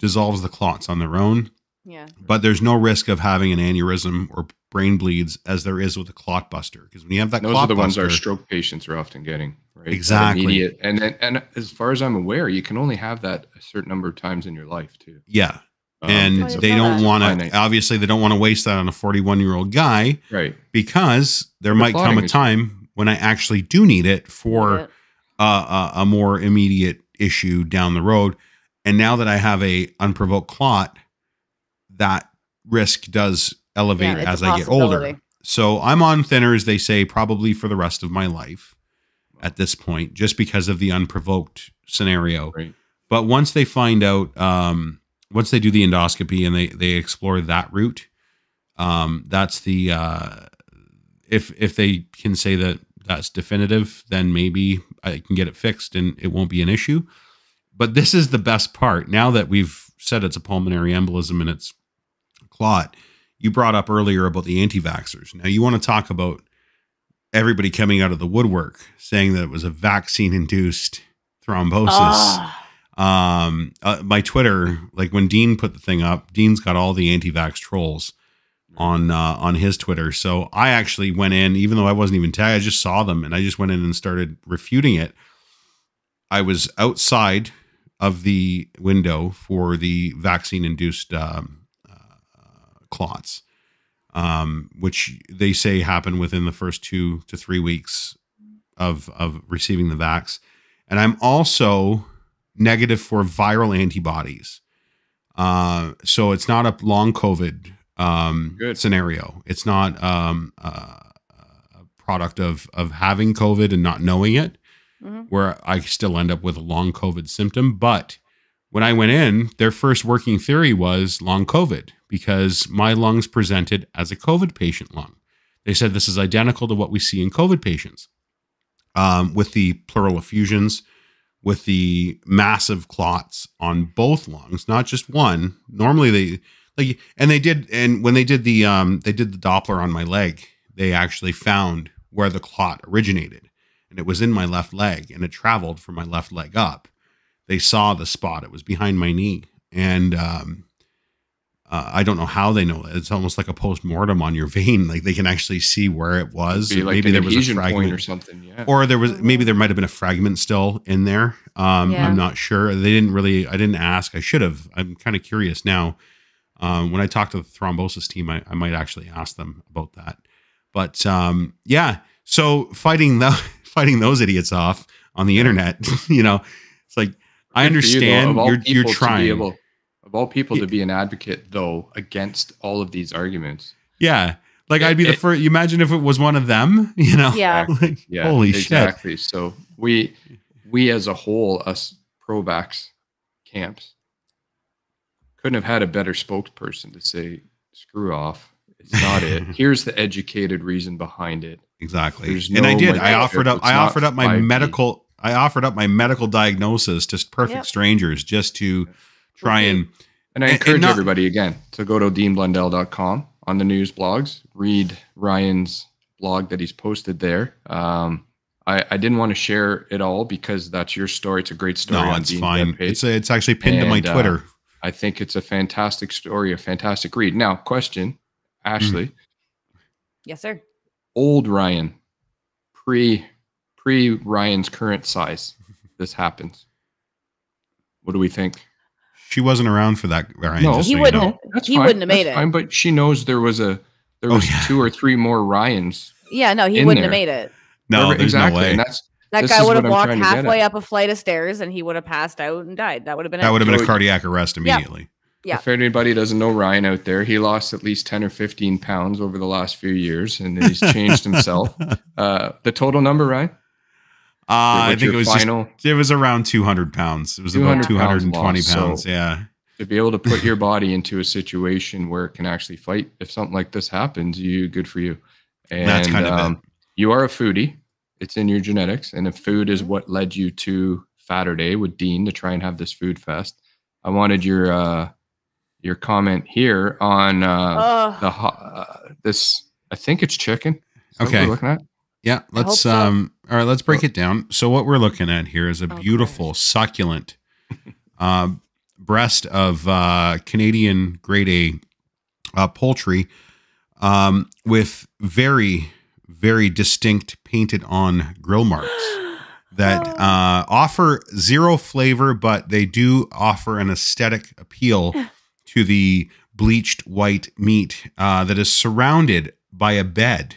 dissolves the clots on their own. Yeah. But there's no risk of having an aneurysm or brain bleeds as there is with a clot buster. Because when you have that those are the ones our stroke patients are often getting, right? Exactly. And as far as I'm aware, you can only have that a certain number of times in your life too. Yeah. And they don't want to, obviously they don't want to waste that on a 41-year-old guy. Right. Because there might come a time when I actually do need it for a more immediate issue down the road. And now that I have a unprovoked clot, that risk does elevate as I get older. So I'm on thinners, they say, probably for the rest of my life at this point, just because of the unprovoked scenario. Right. But once they find out, once they do the endoscopy and they explore that route, that's the, if they can say that that's definitive, then maybe I can get it fixed and it won't be an issue. But this is the best part. Now that we've said it's a pulmonary embolism and it's a clot, you brought up earlier about the anti-vaxxers. Now you want to talk about everybody coming out of the woodwork saying that it was a vaccine-induced thrombosis. My Twitter, like when Dean put the thing up, Dean's got all the anti-vax trolls on his Twitter. So I actually went in, even though I wasn't even tagged, I just saw them and I just went in and started refuting it. I was outside of the window for the vaccine-induced clots, which they say happen within the first 2 to 3 weeks of receiving the vax. And I'm also negative for viral antibodies. So it's not a long COVID scenario. It's not a product of having COVID and not knowing it, where I still end up with a long COVID symptom. But when I went in, their first working theory was long COVID because my lungs presented as a COVID patient lung. They said this is identical to what we see in COVID patients, with the pleural effusions, with the massive clots on both lungs, not just one. Normally when they did the Doppler on my leg, they actually found where the clot originated. And it was in my left leg and it traveled from my left leg up. They saw the spot. It was behind my knee. And I don't know how they know that. It's almost like a post-mortem on your vein. Like they can actually see where it was. Like maybe there was a fragment or something. Yeah. Or maybe there might've been a fragment still in there. I'm not sure. I didn't ask. I should have. I'm kind of curious now. When I talk to the thrombosis team, I might actually ask them about that. But so fighting those idiots off on the internet, it's like, I understand you're trying. Of all people to be an advocate, though, against all of these arguments. Yeah. Like I'd be the first. You imagine if it was one of them, Yeah. Like, holy shit. Exactly. So we as a whole, us pro-vax camps, couldn't have had a better spokesperson to say, screw off. It's not it. Here's the educated reason behind it. Exactly. And I did. I offered up my medical diagnosis to perfect strangers just to try and I encourage everybody again to go to deanblundell.com on the news blogs, read Ryan's blog that he's posted there. I didn't want to share it all because that's your story. It's a great story. No, it's fine. It's actually pinned to my Twitter. I think it's a fantastic story, a fantastic read. Now, question, Ashley. Yes, sir. Old Ryan, pre Ryan's current size, this happens. What do we think? She wasn't around for that, Ryan. No, he wouldn't. He wouldn't have made it. Fine, but she knows there was 2 or 3 more Ryans. Yeah, no, he wouldn't have made it. No, there's no way. And that guy would have walked halfway up a flight of stairs and he would have passed out and died. That would have been a cardiac arrest immediately. Yeah. If anybody doesn't know Ryan out there, he lost at least 10 or 15 pounds over the last few years and he's changed himself. The total number, Ryan? I think it was around 200 pounds. It was about 220 pounds. So yeah. To be able to put your body into a situation where it can actually fight, if something like this happens, good for you. And that's kind of it. You are a foodie. It's in your genetics. And if food is what led you to Fatterday with Dean to try and have this food fest, I wanted your comment here on this. I think it's chicken. Okay. What we're looking at? Yeah, let's all right, let's break it down. So what we're looking at here is a beautiful, succulent breast of Canadian grade A poultry with very, very distinct painted on grill marks that offer zero flavor, but they do offer an aesthetic appeal to the bleached white meat that is surrounded by a bed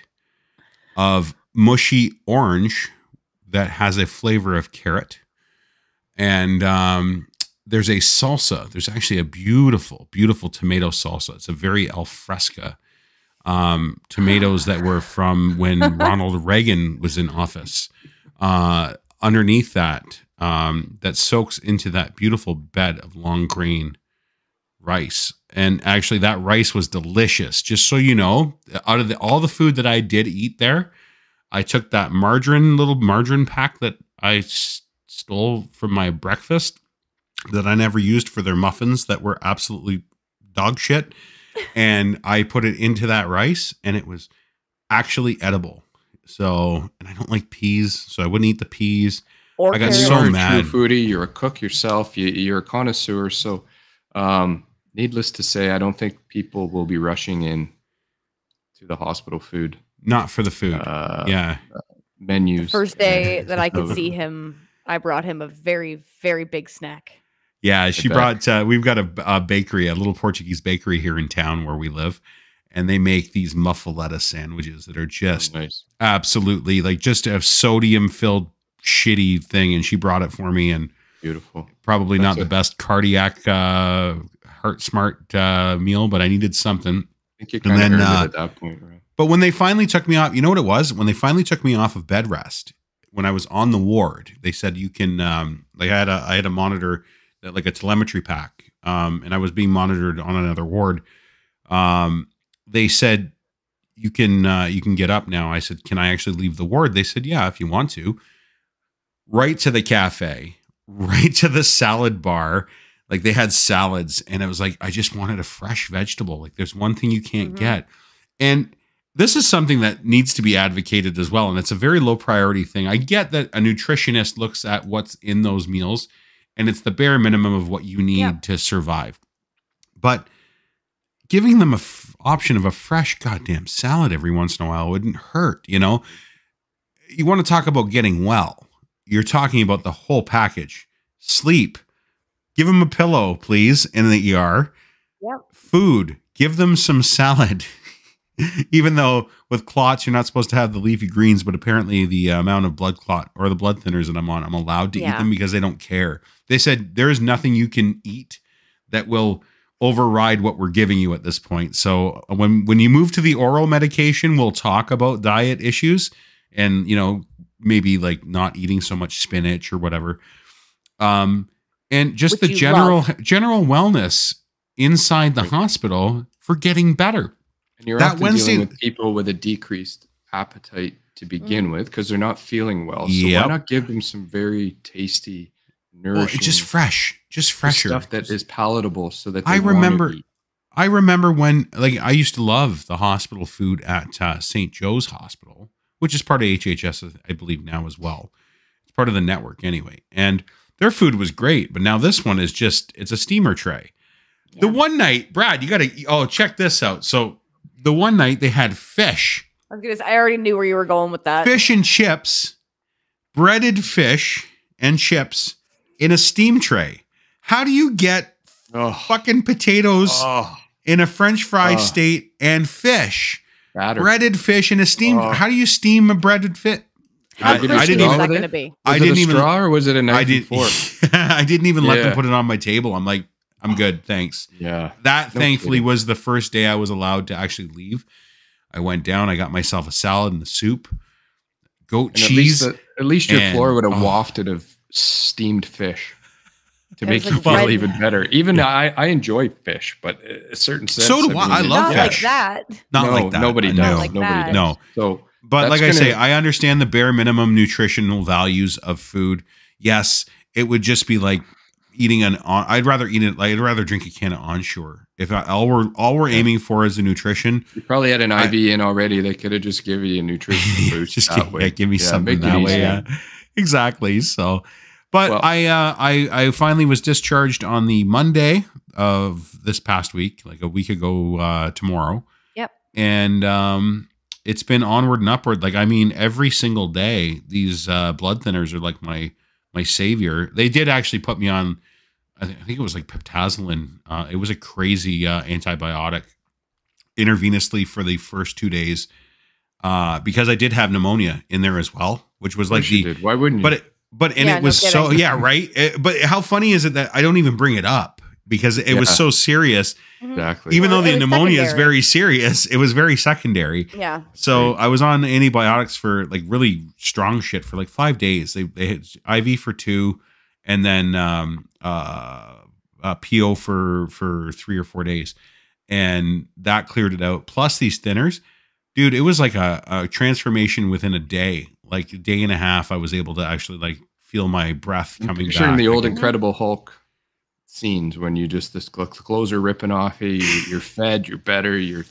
of mushy orange that has a flavor of carrot. And there's a salsa. There's actually a beautiful, beautiful tomato salsa. It's a very alfresco tomatoes that were from when Ronald Reagan was in office. Underneath that, that soaks into that beautiful bed of long grain rice. And actually that rice was delicious. Just so you know, out of all the food that I did eat there, I took that little margarine pack that I stole from my breakfast that I never used for their muffins that were absolutely dog shit. And I put it into that rice and it was actually edible. So, and I don't like peas, so I wouldn't eat the peas. I got so mad. You're a true foodie. You're a cook yourself. You're a connoisseur. So, needless to say, I don't think people will be rushing in to the hospital food. Not for the food. Menus. The first day that I could see him, I brought him a very, very big snack. Yeah, she brought, we've got a bakery, a little Portuguese bakery here in town where we live. And they make these muffaletta sandwiches that are just absolutely like just a sodium filled shitty thing. And she brought it for me, and beautiful. Probably not the best cardiac heart smart meal, but I needed something. I think you kind of earned it at that point, right? But when they finally took me off, you know what it was? When they finally took me off of bed rest, when I was on the ward, they said you can like I had a monitor, like a telemetry pack, and I was being monitored on another ward. They said, you can get up now. I said, can I actually leave the ward? They said, yeah, if you want to. Right to the cafe, right to the salad bar. Like they had salads, and it was like, I just wanted a fresh vegetable. Like there's one thing you can't get. And this is something that needs to be advocated as well. And it's a very low priority thing. I get that a nutritionist looks at what's in those meals, and it's the bare minimum of what you need to survive. But giving them an option of a fresh goddamn salad every once in a while wouldn't hurt, you know? You want to talk about getting well. You're talking about the whole package. Sleep. Give them a pillow, please, in the ER. Yep. Food. Give them some salad. Even though with clots, you're not supposed to have the leafy greens, but apparently the amount of blood clot or the blood thinners that I'm on, I'm allowed to eat them because they don't care. They said there is nothing you can eat that will override what we're giving you at this point. So when you move to the oral medication, we'll talk about diet issues and, you know, maybe like not eating so much spinach or whatever. And just the general wellness inside the hospital for getting better. And you're often dealing with people with a decreased appetite to begin with because they're not feeling well. So why not give them some very tasty, nourishing, just fresher stuff that is palatable, so that I remember when, like, I used to love the hospital food at St. Joe's Hospital, which is part of HHS, I believe now as well. It's part of the network anyway, and their food was great. But now this one is it's a steamer tray. Yeah. The one night, Brad, you got to check this out. So the one night they had fish. I already knew where you were going with that. Fish and chips, breaded fish and chips in a steam tray. How do you get fucking potatoes in a French fry state and fish? Breaded fish in a steam. How do you steam a breaded fish? I didn't even. That gonna be? Was it a straw or was it a knife and fork? I didn't even let them put it on my table. I'm like, I'm good, thanks. Yeah. That thankfully was the first day I was allowed to actually leave. I went down. I got myself a salad and a soup, goat cheese. At least your floor would have wafted of steamed fish to make you feel even better. Even I enjoy fish, but a certain sense. So do I. I love fish. Not like that. Nobody does. Nobody does. No. So, but like I say, I understand the bare minimum nutritional values of food. Yes, it would just be like eating I'd rather eat it. I'd rather drink a can of Onshore. If all we're aiming for is a nutrition. You probably had an IV in already. They could have just given you a nutrition boost. Just give me something that way. Yeah, exactly. So, But well, I finally was discharged on the Monday of this past week, like a week ago tomorrow. Yep. And it's been onward and upward. Like, I mean, every single day, these blood thinners are like my savior. They did actually put me on, I think it was like peptazolin. It was a crazy antibiotic intravenously for the first 2 days because I did have pneumonia in there as well, which was like why wouldn't you? It was so, right. But how funny is it that I don't even bring it up because it was so serious. Exactly. Even though the pneumonia is very serious, it was very secondary. Yeah. So I was on antibiotics for like really strong shit for like 5 days. They hit IV for 2 and then PO for 3 or 4 days. And that cleared it out. Plus these thinners, dude, it was like a transformation within a day. Like a day and a half, I was able to actually like feel my breath coming back. In the old Incredible Hulk scenes when you just the clothes are ripping off you, you're fed, you're better, you're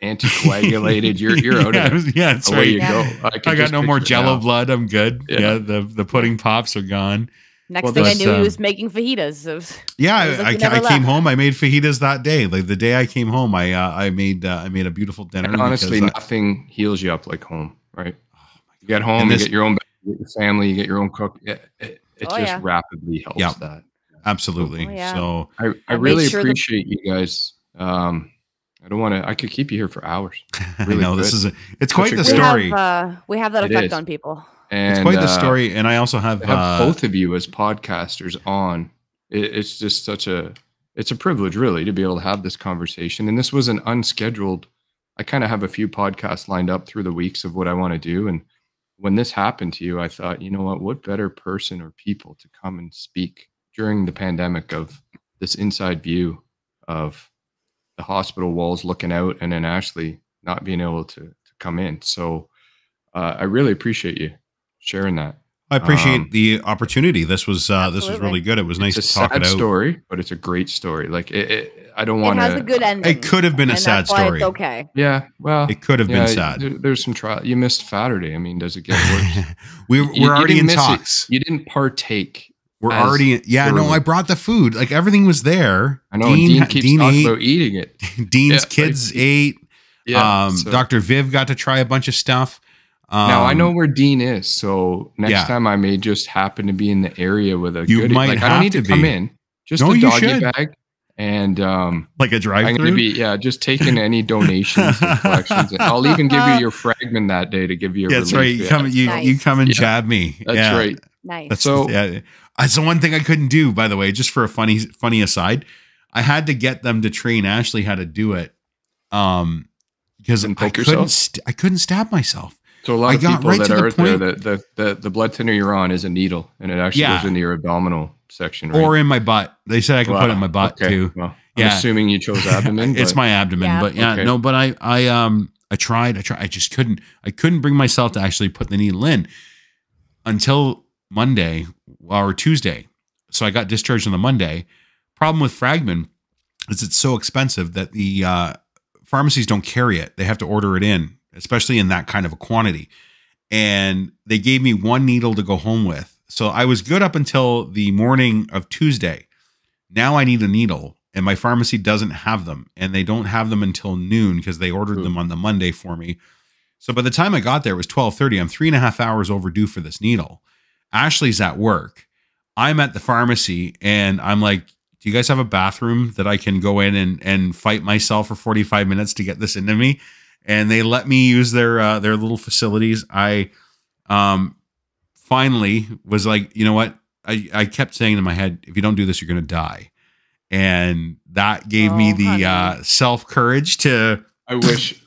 anticoagulated, you're out of it. Yeah, that's away right. You go. I got no more Jello blood. I'm good. Yeah, the pudding pops are gone. Next thing I knew, he was making fajitas. I came home. I made fajitas that day. Like the day I came home, I made a beautiful dinner. And honestly, nothing heals you up like home, right? You get home, you get your own, you get your family, you get your own cook. It just rapidly helps that. Absolutely. So I really appreciate you guys. I don't want to. I could keep you here for hours. Really I know it's quite the story. We have that effect on people. And it's quite the story. And I also have both of you as podcasters on. It's just it's a privilege, really, to be able to have this conversation. And this was an unscheduled. I kind of have a few podcasts lined up through the weeks of what I want to do. And when this happened to you, I thought, you know what better person or people to come and speak during the pandemic of this inside view of the hospital walls looking out and then Ashley not being able to come in. So I really appreciate you sharing that. I appreciate the opportunity. This was really good. It was nice to talk it out. It's a sad story, but it's a great story. Like I don't want to. It has a good ending. It could have been a sad story. It's okay. Yeah, well, it could have been sad. There's some trial. You missed Saturday. I mean, does it get worse? We're already in talks. You didn't partake. We're already. No, I brought the food. Like everything was there. I know. Dean keeps talking about eating it. Dean's kids ate. Yeah. Dr. Viv got to try a bunch of stuff. Now I know where Dean is, so next time I may just happen to be in the area with a good. I don't need to come in, just a doggy bag, and like a drive-through. I'm going to be just taking any donations and collections, and I'll even give you your fragment that day to give you. That's right. You come and jab me. That's right. Nice. That's the one thing I couldn't do. By the way, just for a funny aside, I had to get them to train Ashley how to do it, because I couldn't stab myself. So a lot of people that are out there, the blood thinner you're on is a needle, and it actually goes into your abdominal section, right? Or in my butt. They said I could put it in my butt too. Well, I'm assuming you chose abdomen. It's my abdomen, but no. But I tried. I just couldn't. I couldn't bring myself to actually put the needle in until Monday or Tuesday. So I got discharged on the Monday. Problem with Fragment is it's so expensive that the pharmacies don't carry it. They have to order it in, especially in that kind of a quantity. And they gave me one needle to go home with. So I was good up until the morning of Tuesday. Now I need a needle, and my pharmacy doesn't have them, and they don't have them until noon because they ordered them on the Monday for me. So by the time I got there, it was 12:30. I'm 3.5 hours overdue for this needle. Ashley's at work. I'm at the pharmacy, and I'm like, do you guys have a bathroom that I can go in and fight myself for 45 minutes to get this into me? And they let me use their little facilities. I finally was like, you know what? I kept saying in my head, if you don't do this, you're going to die. And that gave me the self-courage to... I wish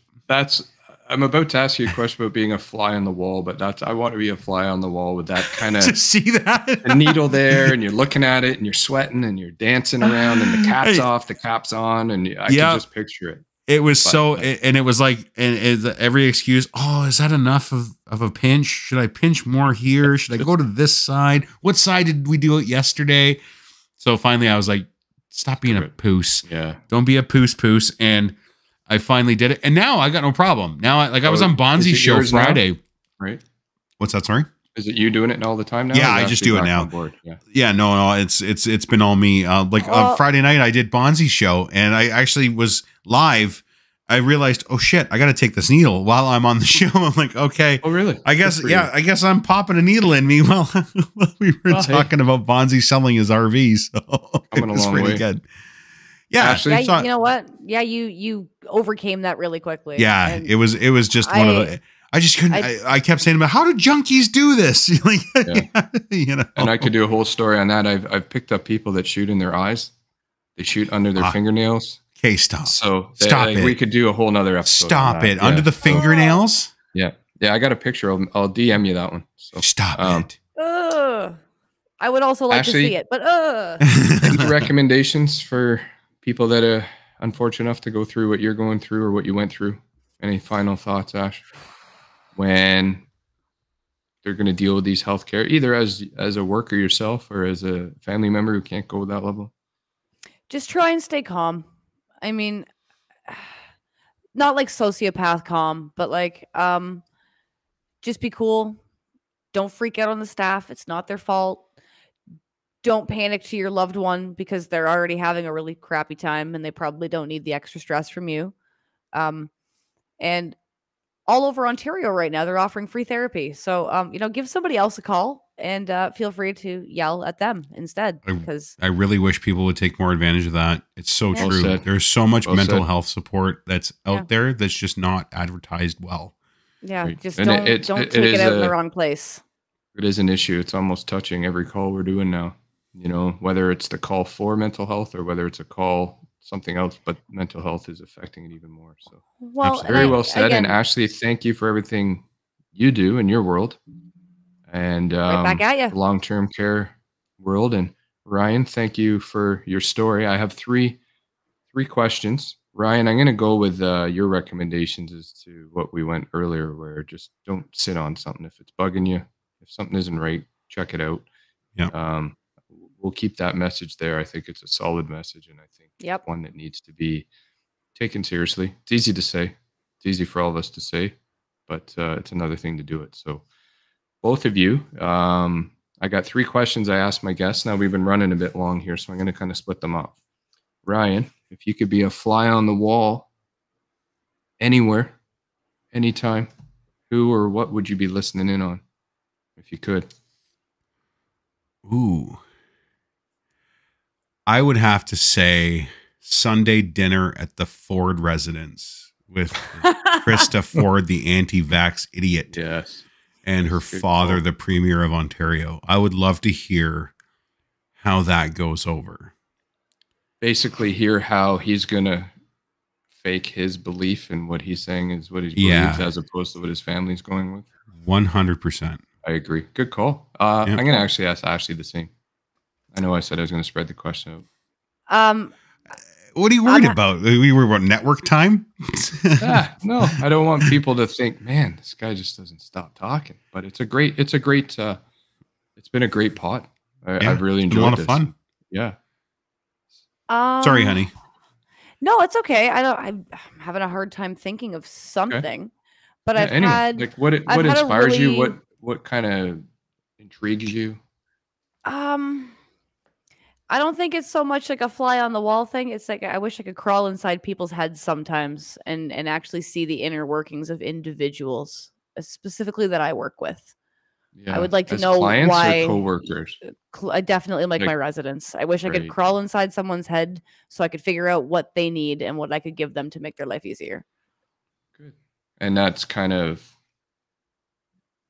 I'm about to ask you a question about being a fly on the wall, but I want to be a fly on the wall with that kind of... to see that? The needle there, and you're looking at it, and you're sweating, and you're dancing around, and the cap's off, the cap's on, and I can just picture it. It was and it was like, and every excuse, is that enough of a pinch? Should I pinch more here? Should I go to this side? What side did we do it yesterday? So finally I was like, stop being a poos. Yeah. Don't be a poos. And I finally did it. And now I got no problem. Now I was on Bonzi's show Friday. Now? Right. What's that? Sorry? Is it you doing it all the time now? Yeah, I just do it now. Yeah, no, it's been all me. On Friday night, I did Bonzi's show, and I actually was live. I realized, oh shit, I got to take this needle while I'm on the show. I'm like, okay. Oh, really? I guess I'm popping a needle in me while we were talking about Bonzi selling his RV. So it was pretty good. Yeah, Ashley, you know what? Yeah, you overcame that really quickly. Yeah, and it was just one of the. I just couldn't. I kept saying to him, "How do junkies do this?" You know. And I could do a whole story on that. I've picked up people that shoot in their eyes. They shoot under their fingernails. Okay, stop. So stop it. We could do a whole nother episode. Stop it. Under the fingernails. Yeah, I got a picture. I'll DM you that one. So stop it. I would also like to see it, but any recommendations for people that are unfortunate enough to go through what you're going through or what you went through? Any final thoughts, Ash? When they're going to deal with these healthcare, either as a worker yourself or as a family member who can't go to that level? Just try and stay calm. I mean, not like sociopath calm, but like, just be cool. Don't freak out on the staff. It's not their fault. Don't panic to your loved one because they're already having a really crappy time and they probably don't need the extra stress from you. And all over Ontario right now, they're offering free therapy. So, give somebody else a call and feel free to yell at them instead. Because I really wish people would take more advantage of that. It's so true. There's so much mental health support that's out there that's just not advertised well. Yeah, right. Just don't take it out in the wrong place. It is an issue. It's almost touching every call we're doing now. You know, whether it's the call for mental health or whether it's a call something else, but mental health is affecting it even more. So very well said. Again, and Ashley, thank you for everything you do in your world and right back at you. Long-term care world. And Ryan, thank you for your story. I have three questions. Ryan, I'm going to go with your recommendations as to what we went earlier, where just don't sit on something. If it's bugging you, if something isn't right, check it out. Yeah. We'll keep that message there. I think it's a solid message, and I think it's one that needs to be taken seriously. It's easy to say. It's easy for all of us to say, but it's another thing to do it. So both of you, I got 3 questions I asked my guests. Now we've been running a bit long here, so I'm going to kind of split them up. Ryan, if you could be a fly on the wall anywhere, anytime, who or what would you be listening in on if you could? Ooh. I would have to say Sunday dinner at the Ford residence with Krista Ford, the anti-vax idiot. Yes. And her father, the Premier of Ontario. I would love to hear how that goes over. Basically hear how he's going to fake his belief in what he's saying is what he believes as opposed to what his family's going with. 100%. I agree. Good call. I'm going to actually ask Ashley the same. I know I said I was going to spread the question out. What are you worried about? We were about network time? No, I don't want people to think, man, this guy just doesn't stop talking. But it's been a great pod. I've really enjoyed it. A lot of fun. Yeah. Sorry, honey. No, it's okay. I'm having a hard time thinking of something, but I've had like what inspires you? What kind of intrigues you? I don't think it's so much like a fly on the wall thing. It's like I wish I could crawl inside people's heads sometimes and actually see the inner workings of individuals, specifically that I work with. Yeah. I would like to know why. Or coworkers? I definitely like my residents. I wish I could crawl inside someone's head so I could figure out what they need and what I could give them to make their life easier. Good. And that's kind of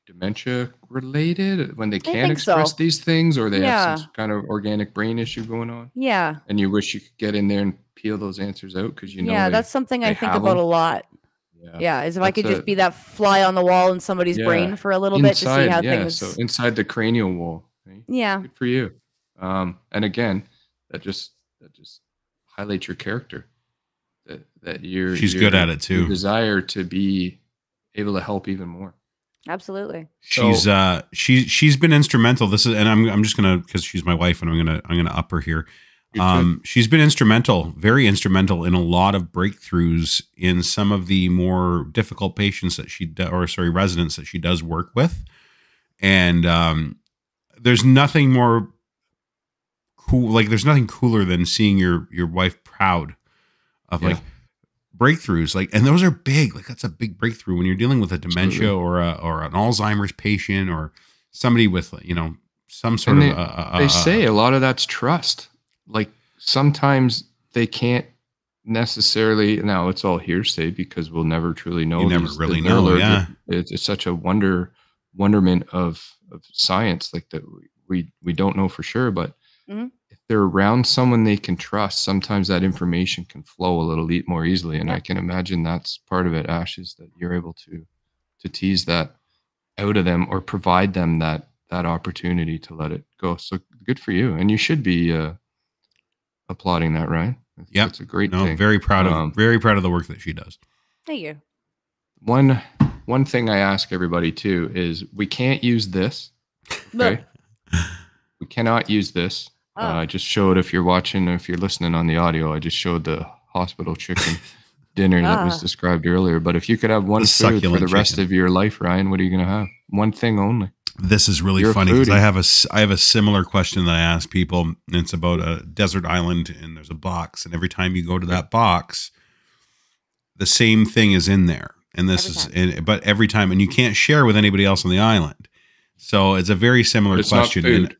dementia related when they can't express these things, or they have some kind of organic brain issue going on. Yeah. And you wish you could get in there and peel those answers out because that's something I think about a lot. Yeah, as if I could just be that fly on the wall in somebody's brain for a little bit to see how things. So inside the cranial wall. Right? Yeah. Good for you. And again, that just highlights your character. That she's good at it too. Your desire to be able to help even more. Absolutely. She's been instrumental. This is, and I'm just gonna, because she's my wife, and I'm gonna up her here. She's been instrumental, very instrumental in a lot of breakthroughs in some of the more difficult patients that residents that she does work with. And there's nothing more cool. Like there's nothing cooler than seeing your wife proud of like breakthroughs. Like, and those are big. Like that's a big breakthrough when you're dealing with a dementia or an Alzheimer's patient or somebody with, you know, some sort of. They say a lot of that's trust. Like sometimes they can't necessarily. Now it's all hearsay because we'll never truly know. You never really know. Yeah, it's such a wonderment of science, like that we don't know for sure, but if they're around someone they can trust, sometimes that information can flow a little more easily. And I can imagine that's part of it, Ash, is that you're able to tease that out of them or provide them that opportunity to let it go. So good for you, and you should be applauding that, Ryan. Yeah, it's a great thing. Very proud of the work that she does. Thank you. One thing I ask everybody too is we can't use this. Okay. We cannot use this. I just showed, if you're watching or if you're listening on the audio, I just showed the hospital chicken dinner that was described earlier. But if you could have one food for the rest of your life, Ryan, what are you going to have? One thing only. This is really funny because I have a similar question that I ask people. And it's about a desert island, and there's a box, and every time you go to that box, the same thing is in there. And but every time, and you can't share with anybody else on the island. So it's a very similar question. Not food.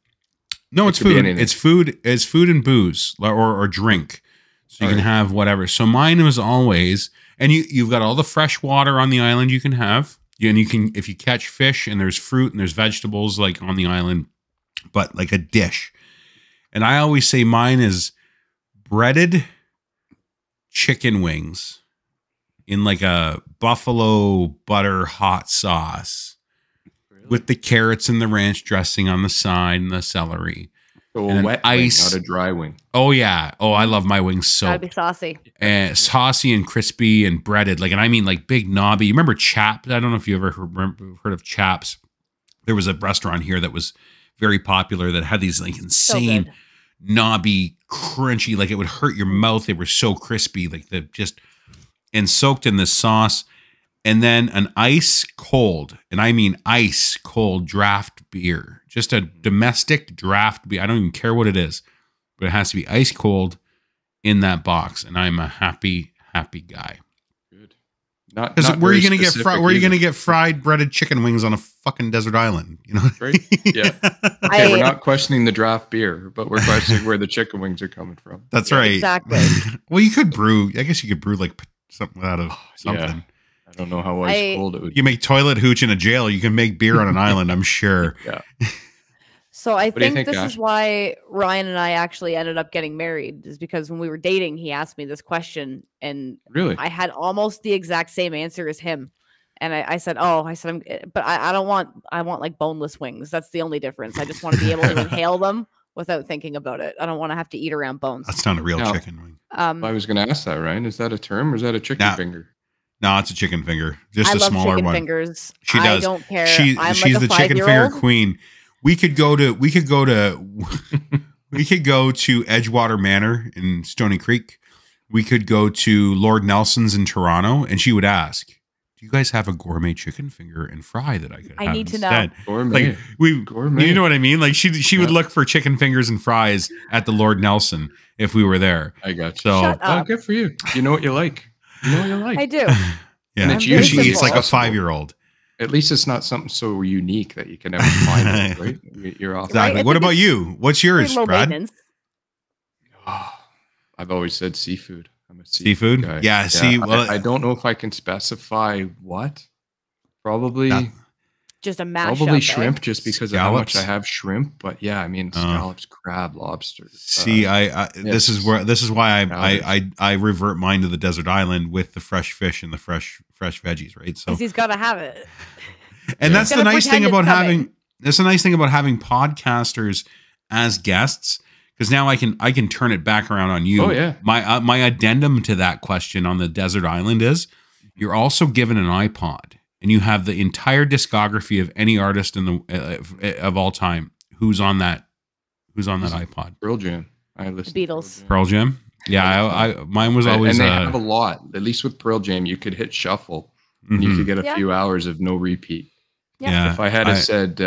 No, it's food. It's food. It's food and booze or drink. So you can have whatever. So mine was always, and you've got all the fresh water on the island you can have. And you can, if you catch fish and there's fruit and there's vegetables like on the island, but like a dish. And I always say mine is breaded chicken wings in like a buffalo butter hot sauce with the carrots and the ranch dressing on the side and the celery. So a wet wing, not a dry wing. Oh yeah. Oh, I love my wings so. Gotta be saucy. And saucy and crispy and breaded. Like, and I mean like big knobby. You remember Chaps? I don't know if you ever heard of Chaps. There was a restaurant here that was very popular that had these like insane knobby, crunchy, like it would hurt your mouth. They were so crispy, like and soaked in this sauce. And then an ice cold, and I mean ice cold draft beer, just a domestic draft beer. I don't even care what it is, but it has to be ice cold in that box. And I'm a happy guy. Good. Not where are you going to get fried? Where are you going to get fried breaded chicken wings on a fucking desert island? You know, right? Yeah. Okay, we're not questioning the draft beer, but we're questioning where the chicken wings are coming from. That's right. Exactly. Well, you could brew. I guess you could brew like something out of something. Yeah. I don't know how ice cold it would be. You make toilet hooch in a jail. You can make beer on an island, I'm sure. Yeah. So I think this is why Ryan and I actually ended up getting married, is because when we were dating, he asked me this question, and I had almost the exact same answer as him. And I said, but I want like boneless wings. That's the only difference. I just want to be able to inhale them without thinking about it. I don't want to have to eat around bones. That's not a real chicken wing. I was going to ask that, Ryan. Is that a term or is that a chicken finger? No, it's a chicken finger. Just a smaller one. Fingers. She does. I don't care. She's like the chicken finger queen. We could go to Edgewater Manor in Stony Creek. We could go to Lord Nelson's in Toronto, and she would ask, "Do you guys have a gourmet chicken finger and fry that I could have need instead?" To know. Gourmet. Like gourmet. You know what I mean? Like she would look for chicken fingers and fries at the Lord Nelson if we were there. I got you. So good for you. You know what you like. You know what you like. I do. Yeah. And she eats like a 5-year-old. At least it's not something so unique that you can never find it, right? You're off. Exactly. Right? What about you? What's yours, Brad? I've always said seafood. I'm a seafood guy. Yeah. See, well, I don't know if I can specify what. Probably. Just a mashup. Probably shrimp, just because of how much I have shrimp. But yeah, I mean scallops, crab, lobster. See, this is why I revert mine to the desert island with the fresh fish and the fresh veggies, right? So he's got to have it. And that's the nice thing about having. That's the nice thing about having podcasters as guests, because now I can turn it back around on you. Oh yeah. My addendum to that question on the desert island is, you're also given an iPod. And you have the entire discography of any artist in the of all time who's on that iPod. Pearl Jam. I listened. Beatles. Pearl Jam. Yeah, mine was always. And they have a lot. At least with Pearl Jam, you could hit shuffle, and you could get a few hours of no repeat. Yeah. If I had said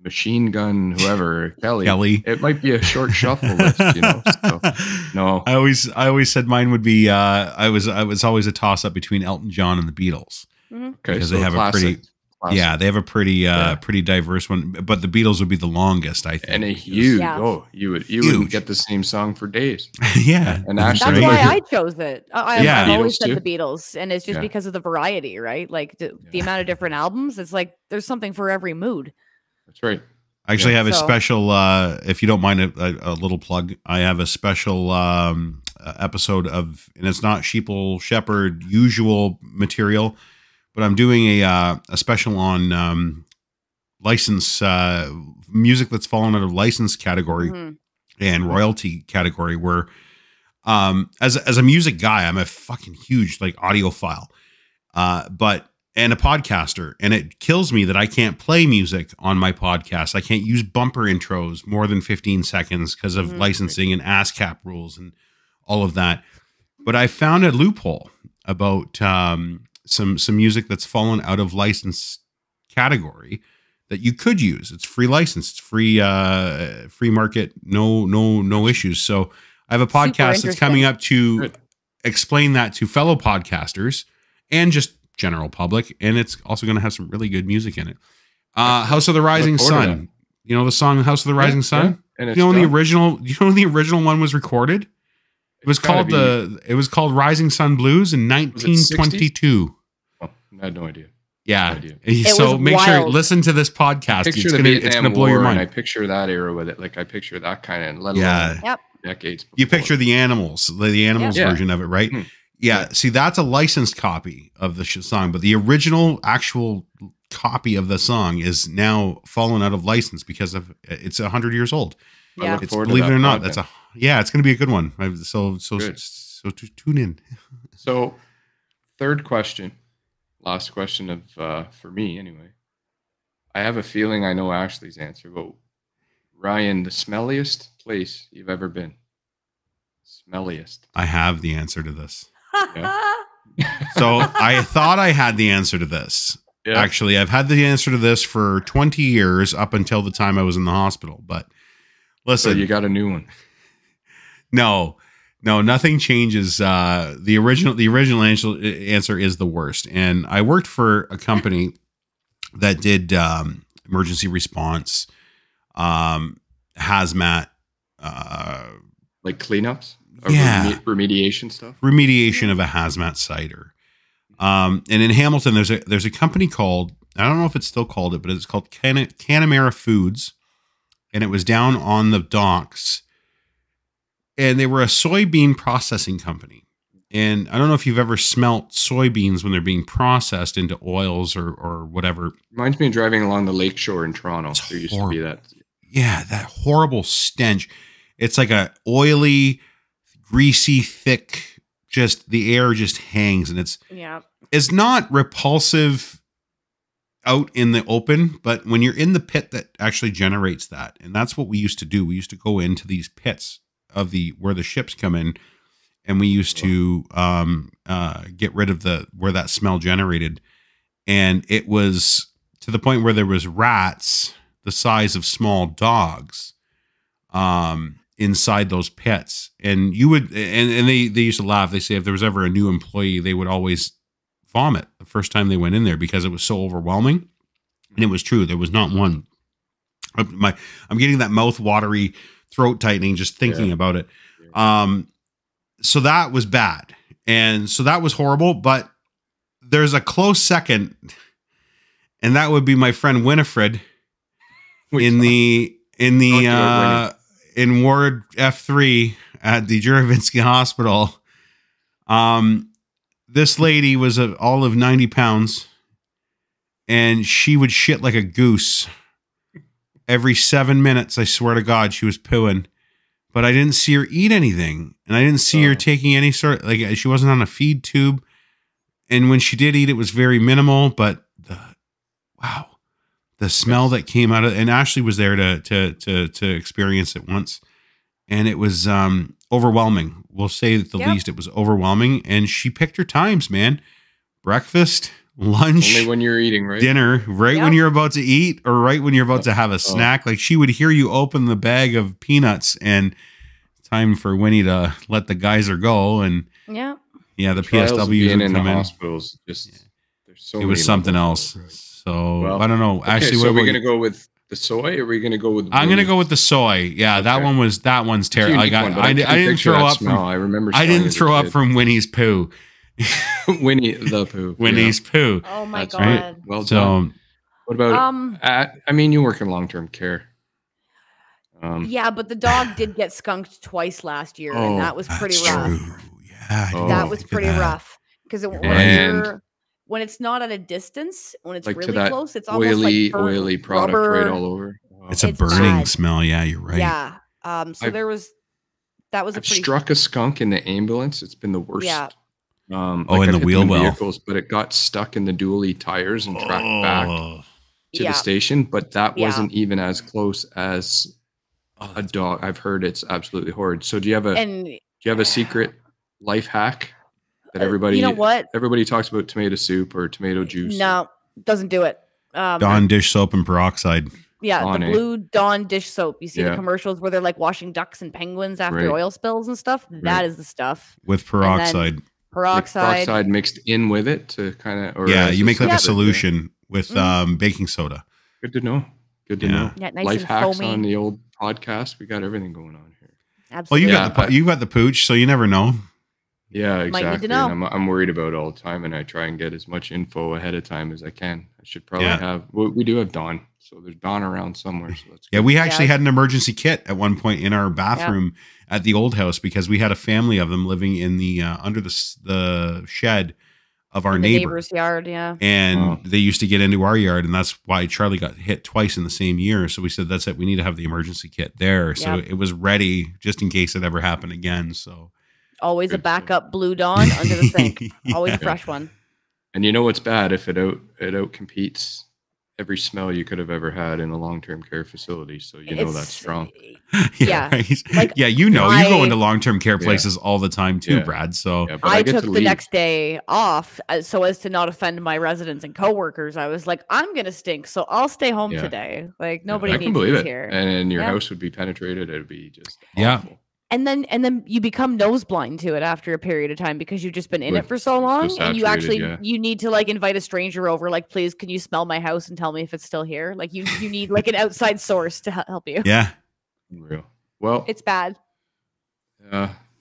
Machine Gun, whoever, Kelly, it might be a short shuffle list, So, no, I always said mine would be. I was always a toss up between Elton John and the Beatles. Mm-hmm. Okay, because they have a pretty. Yeah, they have a pretty pretty diverse one, but the Beatles would be the longest, I think. And a huge. You wouldn't get the same song for days. Yeah, and that's why I chose it. I've always said the Beatles, and it's just because of the variety, right? Like the amount of different albums. It's like there's something for every mood. That's right. I actually have a special. If you don't mind a little plug, I have a special episode of, and it's not Sheeple Shepherd usual material. But I'm doing a special on license music that's fallen out of license category and royalty category. Where as a music guy, I'm a fucking huge audiophile, and a podcaster, and it kills me that I can't play music on my podcast. I can't use bumper intros more than 15 seconds because of licensing and ASCAP rules and all of that. But I found a loophole about some music that's fallen out of license category that you could use. It's free license, it's free market, no issues. So I have a podcast that's coming up to explain that to fellow podcasters and just general public, and it's also going to have some really good music in it. House of the Rising Sun. You know the song House of the Rising Sun? Yeah. And when the original one was recorded? It was called Rising Sun Blues in 1922. Oh, I had no idea. Yeah. So make sure listen to this podcast. It's gonna blow your mind. I picture that era with it. Like I picture that kind of let alone decades before. You picture the Animals version of it, right? Mm-hmm. Yeah. See, that's a licensed copy of the song, but the original actual copy of the song is now fallen out of license because of it's 100 years old. Yeah. Believe it or not, it's going to be a good one. So tune in. So third question, last question of for me anyway. I have a feeling I know Ashley's answer, but Ryan, the smelliest place you've ever been? Smelliest. I have the answer to this. Yeah. So I thought I had the answer to this. Yeah. Actually, I've had the answer to this for 20 years up until the time I was in the hospital. But listen, so you got a new one. No, nothing changes. The original answer is the worst. And I worked for a company that did emergency response, hazmat, like cleanups. Remediation stuff. Remediation of a hazmat site. And in Hamilton, there's a company called, I don't know if it's still called it, but it's called Canamera Foods, and it was down on the docks. And they were a soybean processing company. And I don't know if you've ever smelt soybeans when they're being processed into oils or whatever. Reminds me of driving along the lakeshore in Toronto. There used to be that. Yeah, that horrible stench. It's like a oily, greasy, thick, just the air just hangs, and it's not repulsive out in the open, but when you're in the pit that actually generates that, and that's what we used to do. We used to go into these pits of where the ships come in, and we used to get rid of where that smell generated, and it was to the point where there was rats the size of small dogs inside those pits. And you would, and they used to laugh. They say if there was ever a new employee, they would always vomit the first time they went in there because it was so overwhelming. And it was true. There was not one. I'm getting that mouth watery, throat tightening just thinking about it. So that was bad. And so that was horrible, but there's a close second, and that would be my friend Winifred in Ward F3 at the Juravinsky Hospital. This lady was all of 90 pounds, and she would shit like a goose. Every 7 minutes, I swear to God, she was pooing. But I didn't see her eat anything, and I didn't see her taking any sort of, she wasn't on a feed tube. And when she did eat, it was very minimal, but the smell that came out of, and Ashley was there to experience it once, and it was overwhelming. We'll say at the least it was overwhelming, and she picked her times, man. Breakfast, lunch, only when you're eating, right? dinner, right when you're about to eat, or right when you're about to have a snack. Like she would hear you open the bag of peanuts, and time for Winnie to let the geyser go. And the PSWs being would in come the in. hospitals. Just there's so. It was something else. Right? So I don't know. Okay, actually, so are we going to go with the soy? Or are we going to go with? I'm going to go with the soy. Yeah, that one's terrible. I didn't throw up from. I remember. I didn't throw up from Winnie's poo. Winnie the Pooh. Winnie's poo. Oh my God. Right? Well done. What about? I mean, you work in long-term care. Yeah, but the dog did get skunked twice last year, and that was pretty rough. True. Yeah, that was pretty rough because when it's not at a distance, when it's like really close, it's almost like oily product right all over. It's a burning smell. Yeah, you're right. Yeah. So that was I've struck a skunk in the ambulance. It's been the worst. Yeah. In the wheel well. Vehicles, but it got stuck in the dually tires and tracked back to the station. But that wasn't even as close as a dog. I've heard it's absolutely horrid. So do you have a secret life hack that everybody? You know what? Everybody talks about tomato soup or tomato juice. No, doesn't do it. Dawn dish soap and peroxide. Yeah, the blue Dawn dish soap. You see the commercials where they're like washing ducks and penguins after oil spills and stuff. That is the stuff with peroxide. Peroxide mixed in with it to kind of. You make like a solution with baking soda. Good to know. Good to know. Yeah, nice life and hacks foamy. on the old podcast. We got everything going on here. Absolutely. Well, you got the pooch, so you never know. Yeah, exactly. Might need to know. And I'm worried about it all the time, and I try and get as much info ahead of time as I can. I should probably have. We do have Dawn, so there's Dawn around somewhere. So that's we actually had an emergency kit at one point in our bathroom at the old house because we had a family of them living in the under the shed of our neighbor's yard. Yeah, and they used to get into our yard, and that's why Charlie got hit twice in the same year. So we said, that's it. We need to have the emergency kit there, so it was ready just in case it ever happened again. So. Always a backup blue Dawn under the sink. Always a fresh one. And you know what's bad if it out competes every smell you could have ever had in a long-term care facility. So that's strong. Right. Like, you go into long-term care places all the time too, Brad. So I took the next day off so as to not offend my residents and coworkers. I was like, I'm gonna stink, so I'll stay home today. Like nobody needs me here. And your house would be penetrated. It'd be just awful. And then you become nose blind to it after a period of time because you've just been in it for so long, and you actually you need to like invite a stranger over, like, please, can you smell my house and tell me if it's still here? Like you need like an outside source to help you. Yeah, real. Well, it's bad.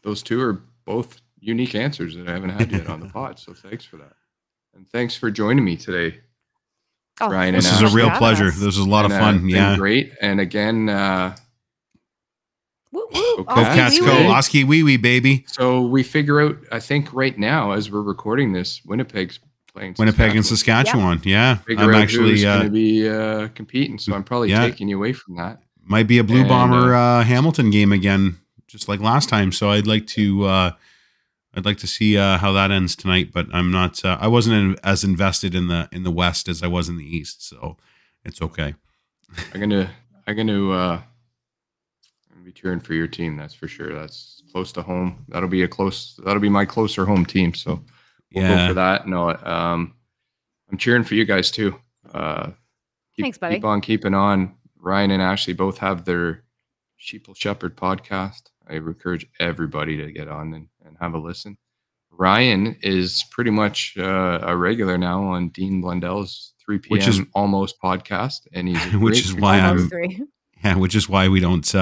Those two are both unique answers that I haven't had yet on the pod. So thanks for that, and thanks for joining me today, Ryan. This is a real pleasure. This was a lot of fun. Yeah, great. And again. Cats go, Oski wee wee, baby. So we figure out, I think right now, as we're recording this, Winnipeg's playing Winnipeg and Saskatchewan. Yeah. I'm actually going to be competing, so I'm probably taking you away from that. Might be a Blue Bomber Hamilton game again, just like last time. So I'd like to see how that ends tonight, but I'm not. I wasn't as invested in the West as I was in the East, so it's okay. I'm gonna be cheering for your team, that's for sure. That's close to home. That'll be my closer home team. So we'll go for that. No, I'm cheering for you guys too. Thanks, buddy. Keep on keeping on. Ryan and Ashley both have their Sheeple Shepherd podcast. I encourage everybody to get on and have a listen. Ryan is pretty much a regular now on Dean Blundell's 3 p.m. which is almost podcast, and he's which is why we don't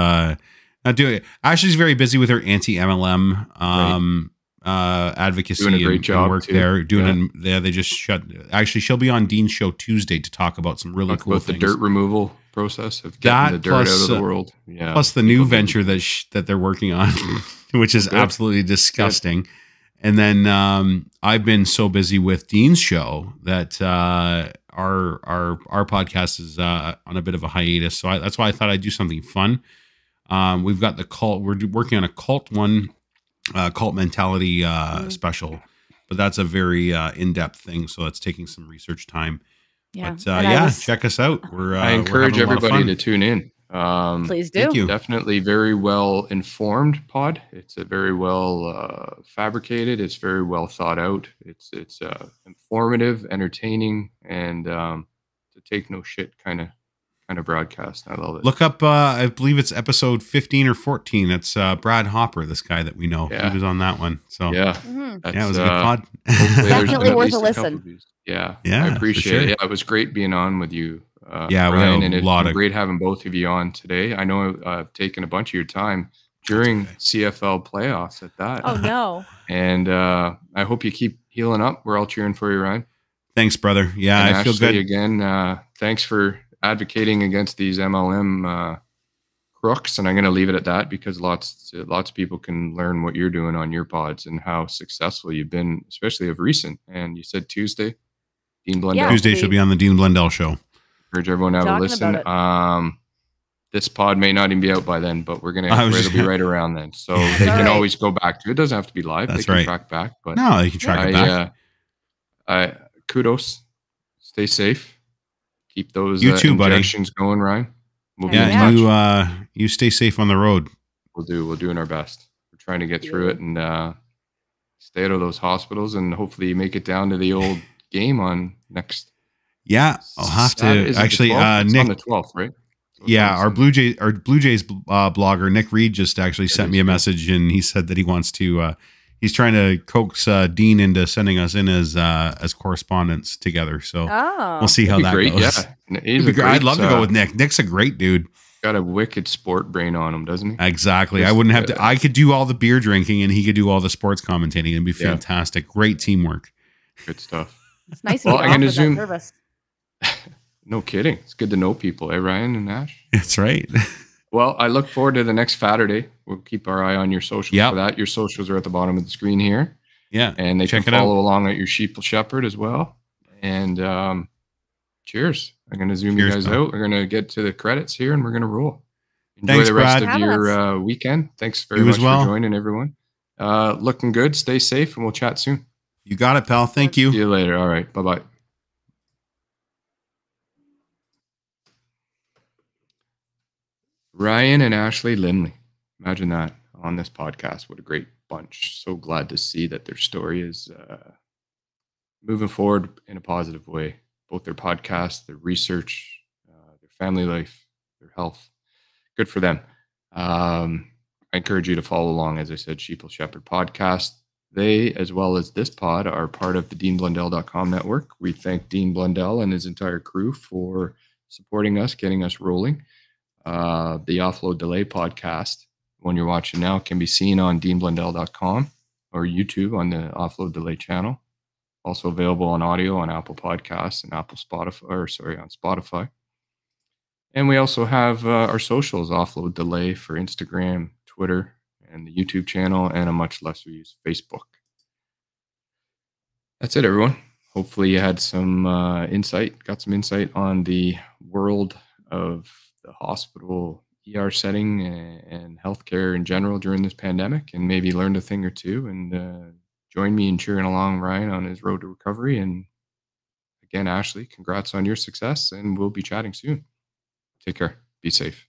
not do it. Ashley's very busy with her anti-MLM advocacy doing a great job and work too. there. They just shut. Actually, she'll be on Dean's show Tuesday to talk about some really cool things. The dirt removal process of getting the dirt out of the world. Yeah. Plus the new venture that they're working on, which is absolutely disgusting. Good. And then I've been so busy with Dean's show that our podcast is on a bit of a hiatus. So that's why I thought I'd do something fun. We've got the cult. We're working on a cult mentality special, but that's a very in-depth thing. So that's taking some research time. Yeah. But check us out. I encourage everybody to tune in. Please do. Thank you. Definitely very well informed pod. It's a very well fabricated. It's very well thought out. It's informative, entertaining, and to take no shit kind of broadcast. I love it. Look up, I believe it's episode 15 or 14. It's Brad Hopper, this guy that we know. Yeah. He was on that one. So yeah, it was a good pod. Definitely worth a listen. Yeah, I appreciate it. Yeah, it was great being on with you. Ryan, and it's great having both of you on today. I know I've taken a bunch of your time during CFL playoffs at that. Oh no! And I hope you keep healing up. We're all cheering for you, Ryan. Thanks, brother. Yeah, and I Ashley, feel good. Again, thanks for advocating against these MLM crooks, and I'm going to leave it at that because lots of people can learn what you're doing on your pods and how successful you've been, especially of recent. And you said Tuesday, Dean Blundell. Tuesday she'll be on the Dean Blundell show. Encourage everyone to have a listen. This pod may not even be out by then, but it'll be right around then. So they can always go back to it. It doesn't have to be live. That's they can track back. But no, they can track it back. Kudos. Stay safe. Keep those you too, injections going, Ryan. You stay safe on the road. We're doing our best. We're trying to get through it and stay out of those hospitals, and hopefully you make it down to the old game on next. Yeah, I'll have to actually. Nick, on the 12th, right? So yeah, our Blue Jays blogger Nick Reed just actually sent me a message, and he said that he wants to. He's trying to coax Dean into sending us in as correspondents together. So we'll see how that goes. Yeah, I'd love to go with Nick. Nick's a great dude. Got a wicked sport brain on him, doesn't he? Exactly. I wouldn't have to. I could do all the beer drinking, and he could do all the sports commentating. It'd be fantastic. Great teamwork. Good stuff. It's nice. I'm going to zoom. No kidding. It's good to know people, eh, Ryan and Ash? That's right. Well, I look forward to the next Saturday. We'll keep our eye on your socials for that. Your socials are at the bottom of the screen here. Yeah. And they can follow along at your Sheeple Shepherd as well. And cheers. I'm going to zoom you guys out. We're going to get to the credits here and we're going to roll. Enjoy the rest of your weekend. Thanks very much for joining, everyone. Looking good. Stay safe and we'll chat soon. You got it, pal. Thank you. See you later. All right. Bye-bye. Ryan and Ashley Lindley. Imagine that on this podcast. What a great bunch. So glad to see that their story is moving forward in a positive way. Both their podcast, their research, their family life, their health. Good for them. I encourage you to follow along. As I said, Sheeple Shepherd podcast. They, as well as this pod, are part of the DeanBlundell.com network. We thank Dean Blundell and his entire crew for supporting us, getting us rolling. The Offload Delay podcast, one you're watching now, can be seen on DeanBlundell.com or YouTube on the Offload Delay channel. Also available on audio on Apple Podcasts and on Spotify. And we also have our socials, Offload Delay for Instagram, Twitter, and the YouTube channel, and a much lesser used Facebook. That's it, everyone. Hopefully you had some got some insight on the world of the hospital ER setting and healthcare in general during this pandemic, and maybe learned a thing or two, and join me in cheering along Ryan on his road to recovery. And again, Ashley, congrats on your success, and we'll be chatting soon. Take care. Be safe.